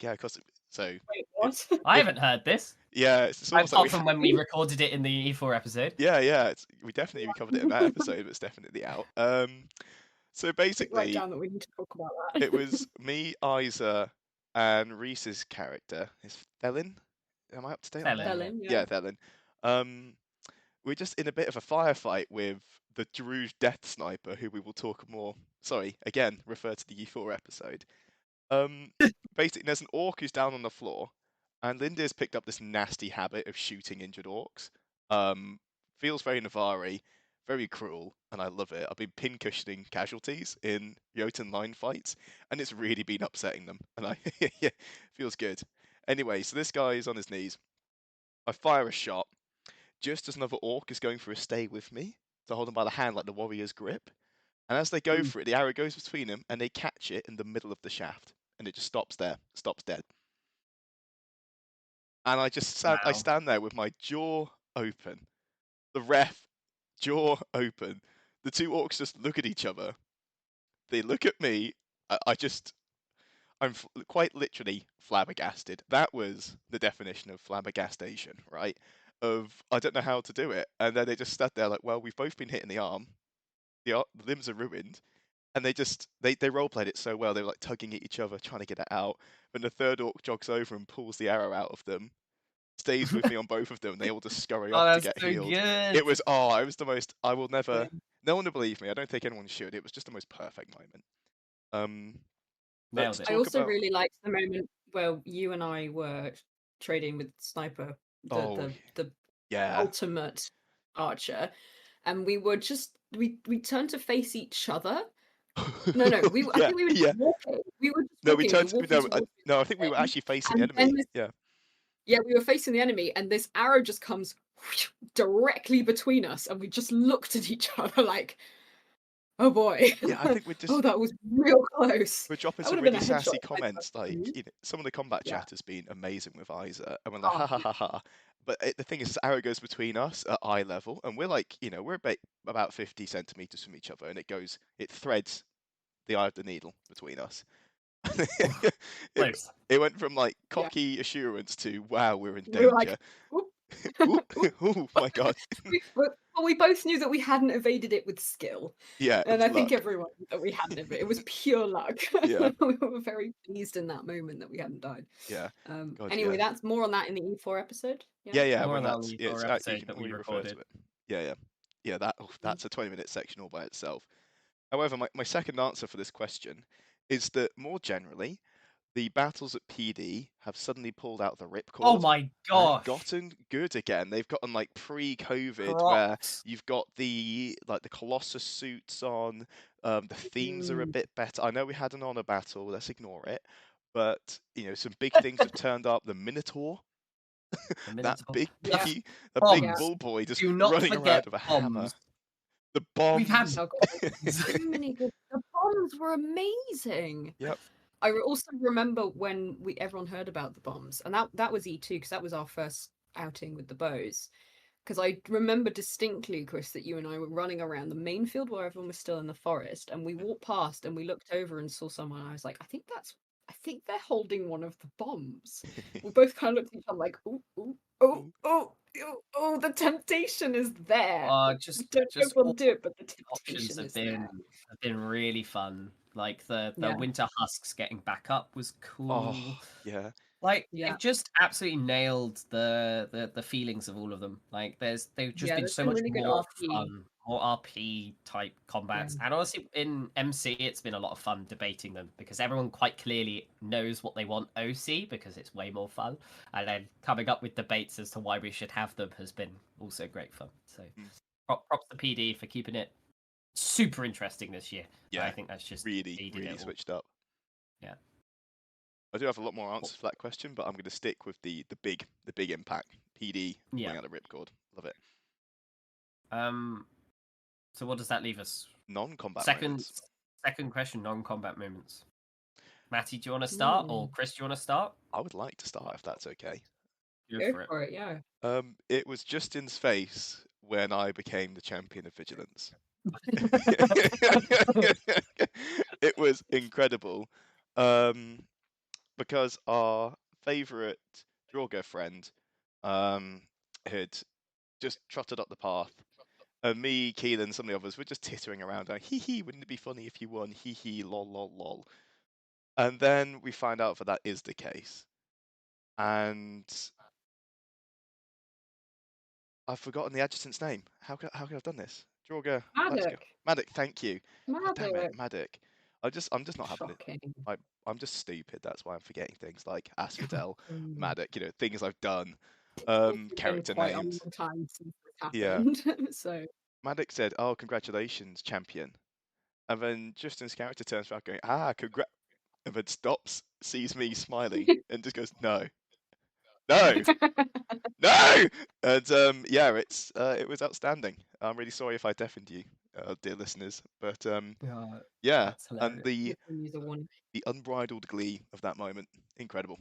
yeah, cause so Wait, it, what? I it haven't heard this. yeah, it's almost like Apart from when we recorded it in the E4 episode. yeah, we definitely covered it in that episode, but it's definitely out. So Quick, write basically, down that we need to talk about that. it was me, Isa, and Reese's character is Thelin. Am I up to date on Felon, name? yeah. Helen, yeah. Yeah, Thelin. We're just in a bit of a firefight with the Druge Death Sniper, who we will talk more. Sorry, again, refer to the E4 episode. Um, Basically, there's an orc who's down on the floor, and Linda's picked up this nasty habit of shooting injured orcs. Feels very Navarre, very cruel, and I love it. I've been pincushioning casualties in Jotun line fights, and it's really been upsetting them, and I yeah, feels good. Anyway, so this guy is on his knees. I fire a shot just as another orc is going for a stay with me to hold him by the hand like the warrior's grip. And as they go Mm. for it, the arrow goes between them, and they catch it in the middle of the shaft, and it just stops there, stops dead. And I Wow. stand there with my jaw open, the ref jaw open. The 2 orcs just look at each other. They look at me. I'm quite literally flabbergasted. That was the definition of flabbergastation, right? Of I don't know how to do it, and then they just stood there like, well, we've both been hit in the arm. The limbs are ruined. And they role played it so well. They were like tugging at each other, trying to get it out. When the third orc jogs over and pulls the arrow out of them, stays with me on both of them, and they all just scurry Oh, off to that's get so healed. good. It was it was the most. I will never. No one will believe me. I don't think anyone should. It was just the most perfect moment. But Nailed to it. I talk also about really liked the moment where you and I were trading with Sniper, oh the yeah, ultimate archer, and we were just we turned to face each other. No, I yeah think we were yeah. just walking. We were just No, we walking. We were turned. walking towards No, I think we were him, actually facing the and then enemy. Yeah. we were facing the enemy, and this arrow just comes directly between us, and we just looked at each other like, "Oh boy, Yeah, I think oh that was real close." we're dropping That would some have been really a headshot. sassy If I'd done comments. that to Like, you. some of the combat Yeah. chat has been amazing with Isa, and we're like, Oh, ha ha ha ha. But the thing is, this arrow goes between us at eye level, and we're like, we're about 50 centimeters from each other, and it threads the eye of the needle between us. it, Close. it went from like yeah. cocky assurance to wow, we're in We were like, danger. "Whoop." Ooh, ooh, my God. we both knew that we hadn't evaded it with skill. Yeah, it And was I think luck. everyone knew that we hadn't evaded it. Was pure luck. Yeah. We were very pleased in that moment that we hadn't died. Yeah. God, Anyway, yeah. that's more on that in the E4 episode. Yeah. More When on that on that's the it's E4 you episode can that we already refer to recorded. it. Yeah. That's a 20-minute section all by itself. However, my second answer for this question is that more generally, the battles at PD have suddenly pulled out the Oh ripcord my and gosh! gotten good again. They've gotten like pre-COVID where Props. you've got the Colossus suits on. The themes are a Mm. bit better. I know we had an honor battle. Let's ignore it. But some big things have turned up. The Minotaur, The that Minotaur. big Yeah. a big Yeah. Bombs. bull boy just Do not running around forget with a hammer. bombs. The We've had bombs. Oh god, so many good. The bombs were amazing. Yep. I also remember when everyone heard about the bombs, and that was E2 because that was our first outing with the bows. Because I remember distinctly, Chris, that you and I were running around the main field where everyone was still in the forest, and we walked past and we looked over and saw someone. And I was like, I think they're holding one of the bombs. We both kind of looked at each other like, oh, oh, oh, oh, oh, oh, the temptation is there. Just Don't know if we'll all do it, but the options temptation have is there. been really fun. Like the Yeah. winter husks getting back up was cool. Oh, yeah. Like Yeah. they've just absolutely nailed the feelings of all of them. Like they've just Yeah, been there's so been much really good more RP. fun, more RP type combats. Yeah. And honestly, in MC, it's been a lot of fun debating them because everyone quite clearly knows what they want OC because it's way more fun. And then coming up with debates as to why we should have them has been also great fun. So Mm. props to PD for keeping it super interesting this year. Yeah. I think that's just Really, aided really it all. switched up. Yeah. I do have a lot more answers for that question, but I'm going to stick with the big impact. PD Yeah. pulling out a ripcord. Love it. So what does that leave us? Non-combat Second moments. second question, non-combat moments. Matty, do you want to start, or Chris, do you want to start? I would like to start if that's okay. Go for it, yeah. It was Justin's face when I became the champion of vigilance. It was incredible. Because our favourite Draugr friend had just trotted up the path. And me, Keelan, some of the others were just tittering around, going, hee hee, wouldn't it be funny if you won? Hee hee, lol, lol, lol. And then we find out that is the case. And I've forgotten the adjutant's name. How could I have done this? Draugr, let's go. Maddock. Maddock, thank you. God damn it, Maddock. Maddock. I'm just not having it. Shocking. I'm just stupid. That's why I'm forgetting things like Asphodel, Mm. Maddock. Things I've done. It's also been Character quite names. a long time since this Yeah. happened. So Maddock said, "Oh, congratulations, champion." And then Justin's character turns around, going, congrats, and then stops, sees me smiling, and just goes, "No, no, no!" And it was outstanding. I'm really sorry if I deafened you, dear listeners, but yeah, That's and hilarious. the unbridled glee of that moment, incredible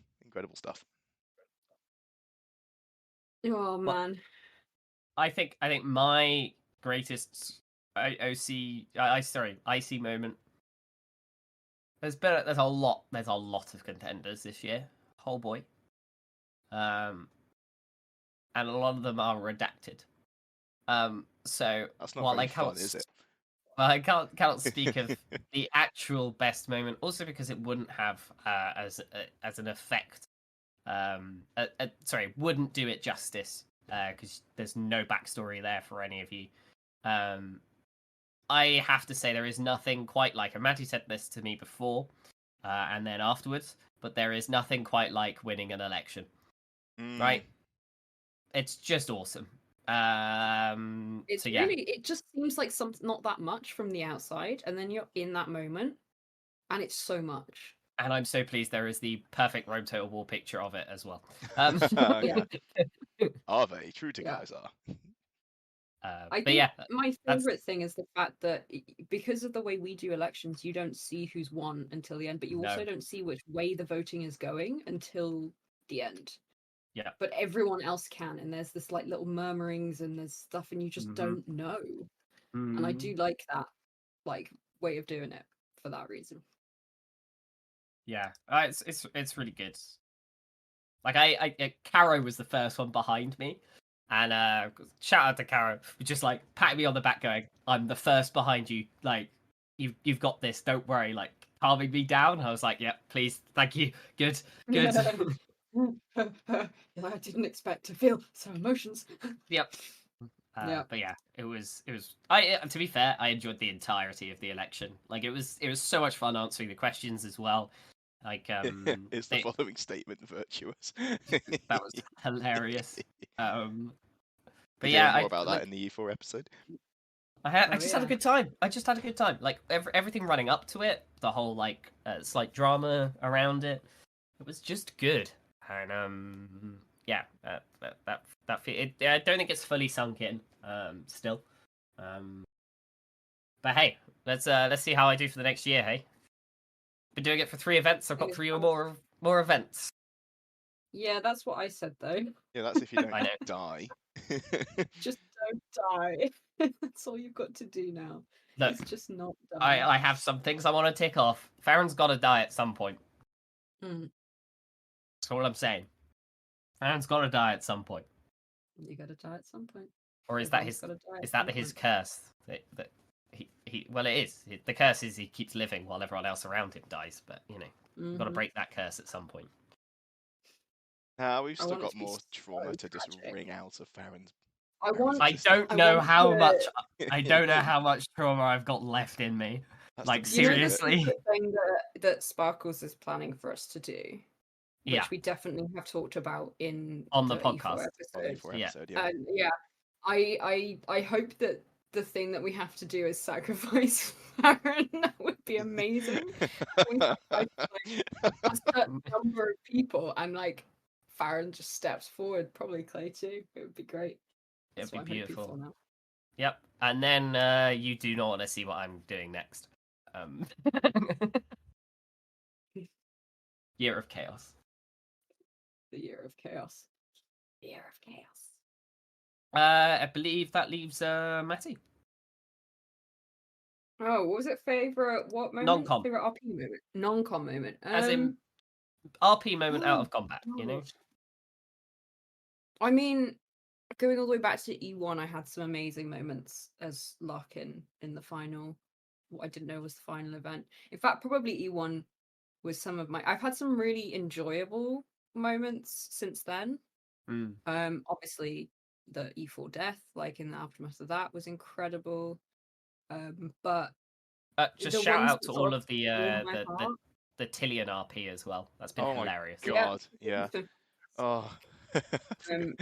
stuff. Oh man. I think my greatest IC moment. There's a lot of contenders this year. Oh boy. And a lot of them are redacted. So That's not while very I cannot fun, is it? Well, I cannot speak of the actual best moment, also because it wouldn't have as an effect. Wouldn't do it justice because there's no backstory there for any of you. I have to say there is nothing quite like, and Matty said this to me before, and then afterwards, but there is nothing quite like winning an election, right? It's just awesome. It just seems like something not that much from the outside, and then you're in that moment, and it's so much. And I'm so pleased there is the perfect Rome Total War picture of it as well. Yeah. Are they? True to Yeah. guys are. I think my favorite thing is the fact that because of the way we do elections, you don't see who's won until the end, but you also don't see which way the voting is going until the end. Yeah. But everyone else can, and there's this like little murmurings and there's stuff, and you just don't know. And I do like that like way of doing it for that reason. Yeah, it's really good. Like Caro was the first one behind me, and shout out to Caro, who just like patting me on the back, going, "I'm the first behind you. Like you've got this. Don't worry." Like calming me down. I was like, "Yeah, please, thank you. Good, good." I didn't expect to feel some emotions. Yep. Yeah. But yeah, it was. I to be fair, I enjoyed the entirety of the election. Like it was so much fun answering the questions as well. Like Is the following statement virtuous? that was hilarious. But We're yeah, doing more about that like in the E4 episode. I Oh, just had a yeah. good time. I just had a good time. Like everything running up to it, the whole like slight drama around it, it was just good. And yeah, I don't think it's fully sunk in still. But hey, let's see how I do for the next year. Hey, been doing it for 3 events. I've got Fingers 3 or crossed. more events. Yeah, that's what I said though. Yeah, that's if you don't I know. die. Just don't die. That's all you've got to do now. Look, Is just not die. I have some things I want to tick off. Farron's got to die at some point. Mm, That's all I'm saying. Farron's got to die at some point. you gotta die at some point. Or is that Everyone's his gotta die at is that some his point. curse? That he well, it is. The curse is he keeps living while everyone else around him dies. But you've got to Mhm. break that curse at some point. We've I still want it got to be more trauma so to just tragic. wring out of Farron's I want I system. don't I know want how the much I don't know how much trauma I've got left in me. That's Like the you know beauty the of it. seriously. secret thing that Sparkles is planning for us to do, which Yeah, we definitely have talked about in on the the E4 podcast. On the episode. E4 Yeah. episode, yeah. And yeah, I hope that the thing that we have to do is sacrifice Farron. That would be amazing. We sacrifice like a certain number of people, and like Farron just steps forward, probably Clay too. It would be great. It'd That's be what I'm hoping beautiful. for now. Yep. And then you do not want to see what I'm doing next. Um, Year of Chaos. The year of chaos. The year of chaos. I believe that leaves Matty. Oh, what was it? Favorite what moment? Non-com. Favorite RP moment? Non-com moment. As in RP moment out Oh of combat, you know? God. I mean, going all the way back to E1, I had some amazing moments as Larkin in the final. What I didn't know was the final event. In fact, probably E1 was some of my. I've had some really enjoyable moments since then. Mm. Obviously the E4 death, like in the aftermath of that, was incredible. But Just the shout ones out that to sort all of of the warm uh, my the the heart. the Tillian RP as well. That's been Oh my hilarious. Yeah. god, yeah. Oh. Um,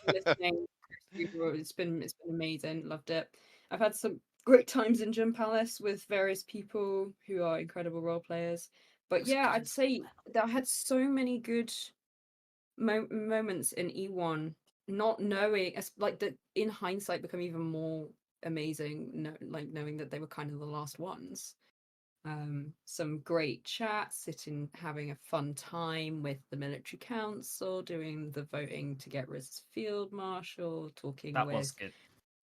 listening. It's been amazing. Loved it. I've had some great times in Gym Palace with various people who are incredible role players. But yeah, I'd say that I had so many good moments in E1, not knowing, like that in hindsight, become even more amazing. Like knowing that they were kind of the last ones. Some great chats, sitting having a fun time with the military council, doing the voting to get rid of field marshal, talking That was with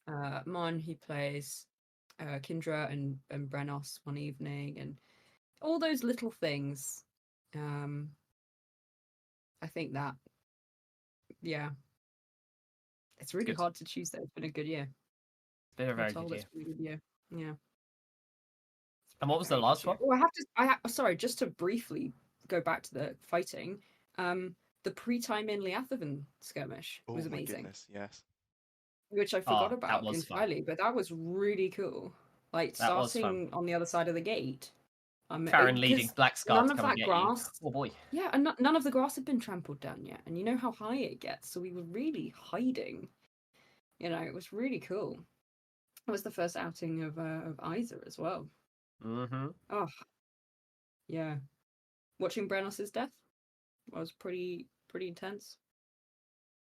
good. Mon, who plays Kindra and Brenos one evening, and all those little things. I think that, yeah, it's really Good. hard to choose. Though it's been a good year. It's been a I'm very told good it's year. been a good year. Yeah. And what was the Very good last year. one? Oh, sorry, just to briefly go back to the fighting. The pre-time in Leathaven skirmish Oh was my amazing, goodness, yes. which I Oh, forgot that about was fun. entirely, but that was really cool. Like That was fun. starting on the other side of the gate, Farron leading because Black Scar none to of come and that get you. grass, Oh boy. yeah, and none of the grass had been trampled down yet, and you know how high it gets, so we were really hiding. You know, it was really cool. It was the first outing of Isa as well. Mm-hmm. Oh, yeah. Watching Brenos's death was pretty intense.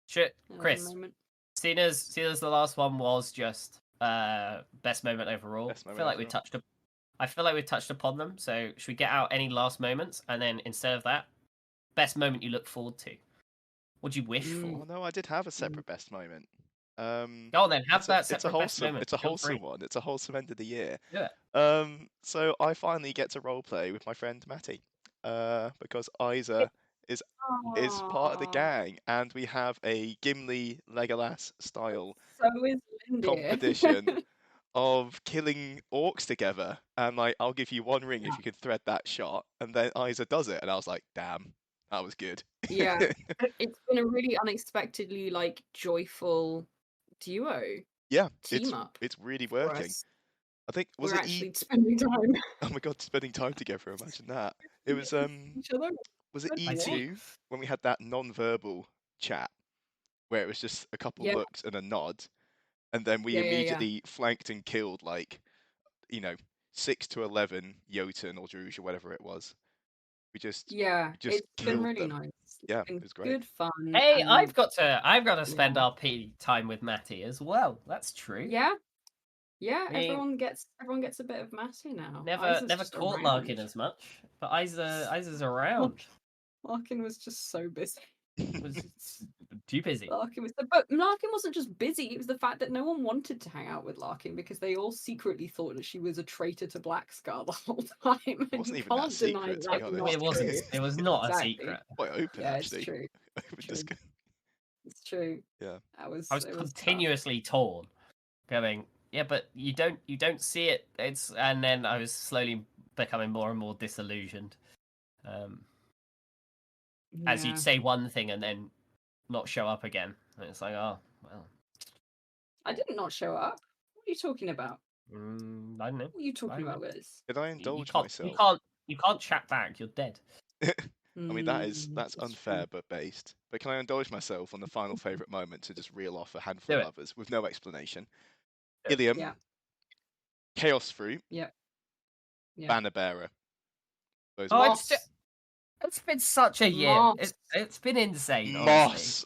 Shit, That was a Chris. moment. Seeing as the last one was just best moment overall. Best I moment feel like we overall. touched upon them. So should we get out any last moments, and then instead of that, best moment you look forward to? What do you wish Oh for? no, I did have a separate best moment. Go on then, have that It's a separate best wholesome moment. it's a Feel free. wholesome one. It's a wholesome end of the year. Do it. So I finally get to roleplay with my friend Matty. Because Isa is part of the Aw, gang, and we have a Gimli Legolas style so is Lindy. competition of killing orcs together. And like, I'll give you one ring if you can thread that shot. And then Isa does it, and I was like, damn, that was good. Yeah. It's been a really unexpectedly like joyful duo Yeah, team up it's really for working. us. I think was We're it actually spending time Oh my god, spending time together. Imagine that. It was with each other. was it I see. E2 when we had that non-verbal chat where it was just a couple Yeah, looks and a nod, and then we yeah. immediately flanked and killed like, you know, 6 to 11 Jotun or Druge or whatever it was. We just Yeah, just it's been killed really them. nice. It's Yeah, it been was great. good fun. Hey, And I've got to spend yeah, RP time with Matty as well. That's true. yeah, yeah. We Everyone gets a bit of Matty now. never Isa's never just caught around. Larkin as much, but Isa's around. Larkin was just so busy. Was too busy. But Larkin wasn't just busy. It was the fact that no one wanted to hang out with Larkin because they all secretly thought that she was a traitor to Blackscar the whole time. And wasn't you even that can't deny secret, to that be that's honest. not It wasn't. true. It was not a Exactly. secret. Quite open, Yeah, actually. it's true. Open True. discussion. It's true. Yeah. I was It was tough. continuously torn, going, yeah, but you don't see it. It's and then I was slowly becoming more and more disillusioned. As Yeah. you'd say one thing and then not show up again, and it's like, oh well. I didn't not show up. What are you talking about? I don't know. What are you talking don't about, know. Liz? Did I You indulge can't. myself? You can't chat back. You're dead. I mean, that's That's unfair true. but based. But can I indulge myself on the final favourite moment to just reel off a handful Do of it. others with no explanation? Do it. Ilium, Yeah. Chaos Fruit, Yeah. Yeah. Banner Bearer. Those Oh, are Moss. it's been such a year. Moss. It's been insane, honestly. Moss.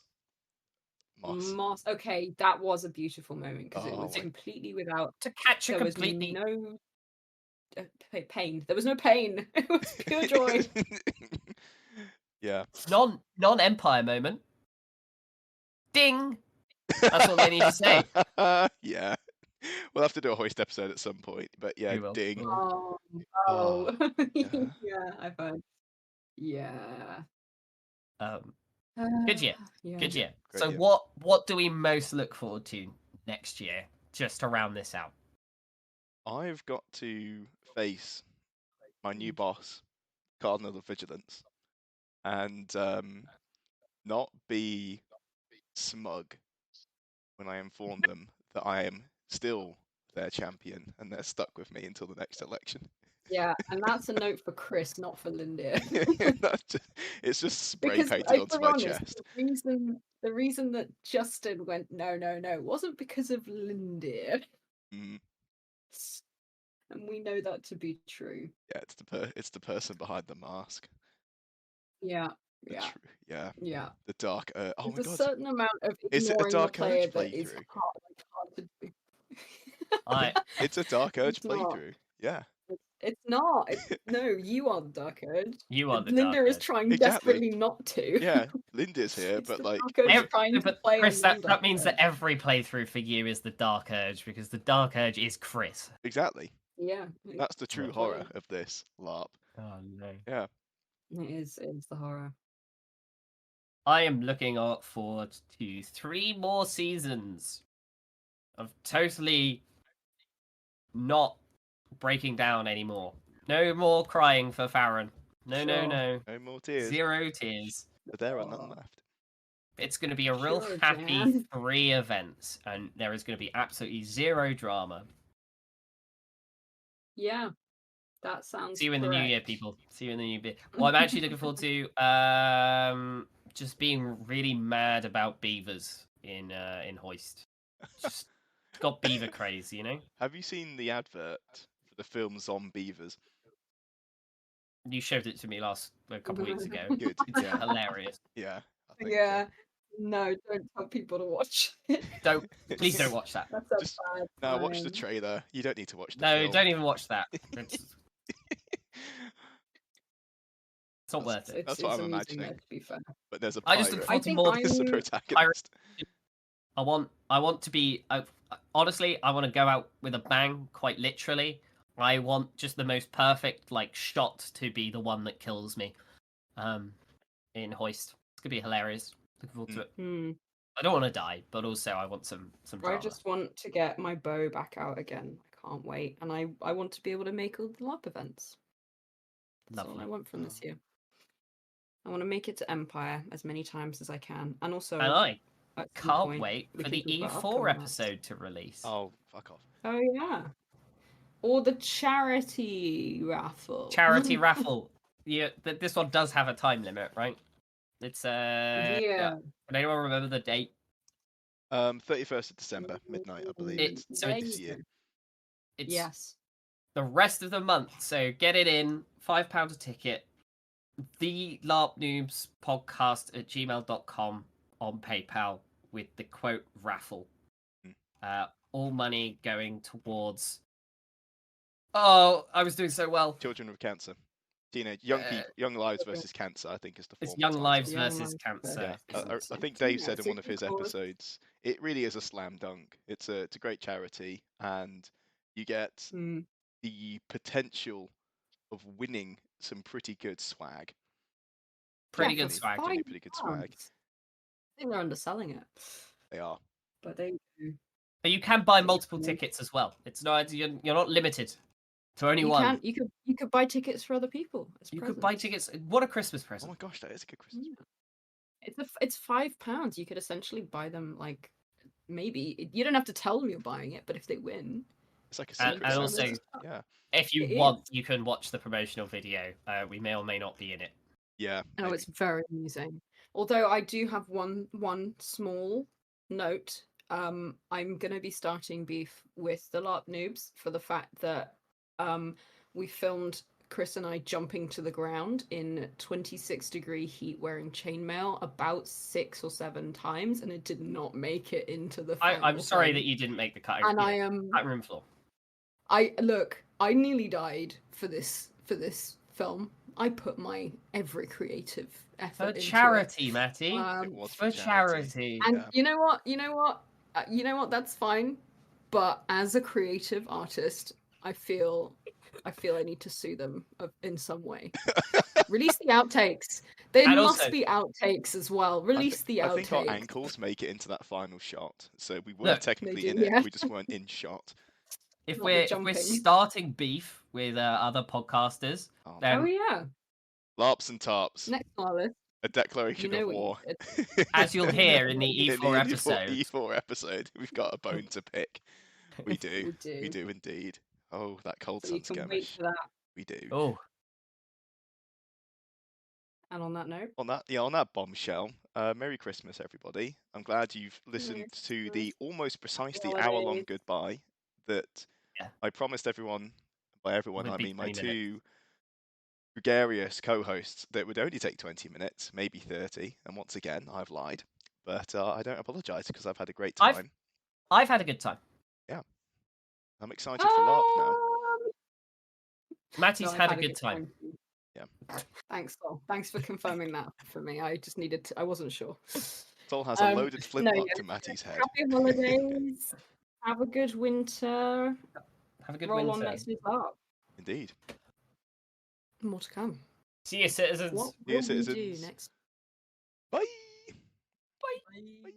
Moss. Moss. Okay, that was a beautiful moment because it Oh was my- completely without. To catch a There was completely no pain. There was no pain. It was pure joy. Yeah. non Empire moment. Ding. That's what they need to say. Yeah. We'll have to do a hoist episode at some point. But yeah, We will. ding. We will. Oh. yeah. Yeah, I've heard. Yeah. Good year. Yeah. Good year. Great So year. what do we most look forward to next year? Just to round this out. I've got to face my new boss, Cardinal of Vigilance, and not be smug when I inform them that I am still their champion and they're stuck with me until the next election. Yeah, and that's a note for Chris, not for Lindy. It's just spray Because painted to onto be my honest, chest. the reason that Justin went no wasn't because of Lindy. Mm, And we know that to be true. yeah, it's the person behind the mask. Yeah. The Yeah. yeah, Yeah. the dark. Oh my There's a god, certain amount of is it a ignoring the Dark player Urge that is playthrough? hard to do. It's a Dark Urge It's not. playthrough. Yeah, It's not. No, you are the Dark Urge. You are the Linda Dark is Urge. trying Exactly. desperately not to. yeah. Linda's here, It's but the like, Dark Urge Ev- trying to but play Chris, on that means that non-Dark every playthrough for you is the Dark Urge because the Dark Urge is Chris. exactly. Urge. Yeah. That's the true Exactly. horror of this LARP. Oh no. Yeah. It's the horror. I am looking forward to 3 more seasons of totally not breaking down anymore. No more crying for Farron. No. No more tears. 0 tears. But there are none Aw. left. It's going to be a real Sure, happy Jan. 3 events, and there is going to be absolutely 0 drama. Yeah. That sounds See you in the new year, correct. people. See you in the new year. What I'm actually looking forward to, just being really mad about beavers in Hoist. Just got beaver craze, you know. Have you seen the advert for the film Zombievers? You showed it to me a couple weeks ago. Good. It's Yeah. hilarious. Yeah. I think, Yeah. No, don't tell people to watch it. Please don't watch that. That's a Just- bad No, watch the sign. trailer. You don't need to watch the No, film. don't even watch that. It's not worth it. That's what I'm amusing, imagining. though, to be fair. But there's a I pirate. just look I forward to think more. There's a I'm- protagonist. I want to be. Honestly, I want to go out with a bang. Quite literally, I want just the most perfect shot to be the one that kills me. in Hoist. It's gonna be hilarious. Looking forward to it. Hmm. I don't want to die, but also I want some drama. I just want to get my bow back out again. I can't wait, and I want to be able to make all the LARP events. That's all I Lovely. want from this year. I want to make it to Empire as many times as I can, and also And I at some can't point, wait we for can the talk about E4 upcoming LARPs. episode to release. Oh, fuck off. Oh yeah, or the charity raffle. Charity raffle. Yeah, this one does have a time limit, right? It's Yeah. Can anyone remember the date? 31st of December, midnight, I believe. It- It's so There this you year. go. It's Yes. the rest of the month, so get it in. £5 a ticket. The LARP Noobs podcast at gmail.com on PayPal with the quote raffle. All money going towards. Oh, I was doing so well. Children with Cancer. Young people, young lives okay. versus cancer, I think is the It's formal Young title. Lives Young versus Lives Cancer. Yeah, versus I think Cancer. Dave Yeah, said it's in a one of good his cause. episodes, it really is a slam dunk. It's a great charity, and you get Mm. the potential of winning some pretty good swag. Pretty Yeah, good for swag. Genuinely pretty good swag. £5. I think they're underselling it, They are. but they do. But you can buy Yeah, multiple cool. tickets as well. It's not you're not limited to only You one. can. You could buy tickets for other people. As You could buy presents. tickets. What a Christmas Oh present! my gosh, that is a good Christmas. Yeah. It's £5. You could essentially buy them like maybe you don't have to tell them you're buying it, but if they win, It's like a And- secret and Santa. also- Yeah, If you It want, is. you can watch the promotional video. We may or may not be in it. yeah. oh, maybe. it's very amusing. Although I do have one small note. I'm gonna be starting beef with the LARP noobs for the fact that we filmed Chris and I jumping to the ground in 26-degree heat wearing chainmail about 6 or 7 times, and it did not make it into the final I'm sorry thing. that you didn't make the cutting, And I am cutting room floor. I nearly died for this film. I put my every creative effort For into charity, Matty. it. It was For charity. And Yeah. you know what? You know what? That's fine. But as a creative artist, I feel I need to sue them in some way. Release the outtakes. There And must also- be outtakes as well. Release the outtakes. I think our ankles make it into that final shot, so we were Look, technically they in do, it. yeah. We just weren't in shot. If Not the we're jumping. starting beef with other podcasters, Oh, then Oh yeah. LARPs and tarps. Next on our list. A declaration You know of what you war. as you'll hear in the In E4 the episode, E4 episode, we've got a bone to pick. We do. We do. We do indeed. Oh, that cold So you sun can wait skirmish. for that. We do. oh, And on that note, On that bombshell, Merry Christmas, everybody. I'm glad you've listened to the almost precisely hour-long holidays. goodbye that Yeah. I promised everyone. By everyone, Would I be mean my 20 minutes. two gregarious co-hosts that would only take 20 minutes, maybe 30. And once again, I've lied. But I don't apologise because I've had a great time. I've had a good time. I'm excited for LARP now. Matty's No, had I've a good time. too. Yeah. Thanks, Sol. Thanks for confirming that for me. I just needed to. I wasn't sure. Sol has a loaded flintlock yes, to Matty's head. Happy holidays. Have a good winter. Have a good Roll on winter. next week's up. Indeed. More to come. See you, citizens. What See you, will we do citizens. next? Bye. Bye.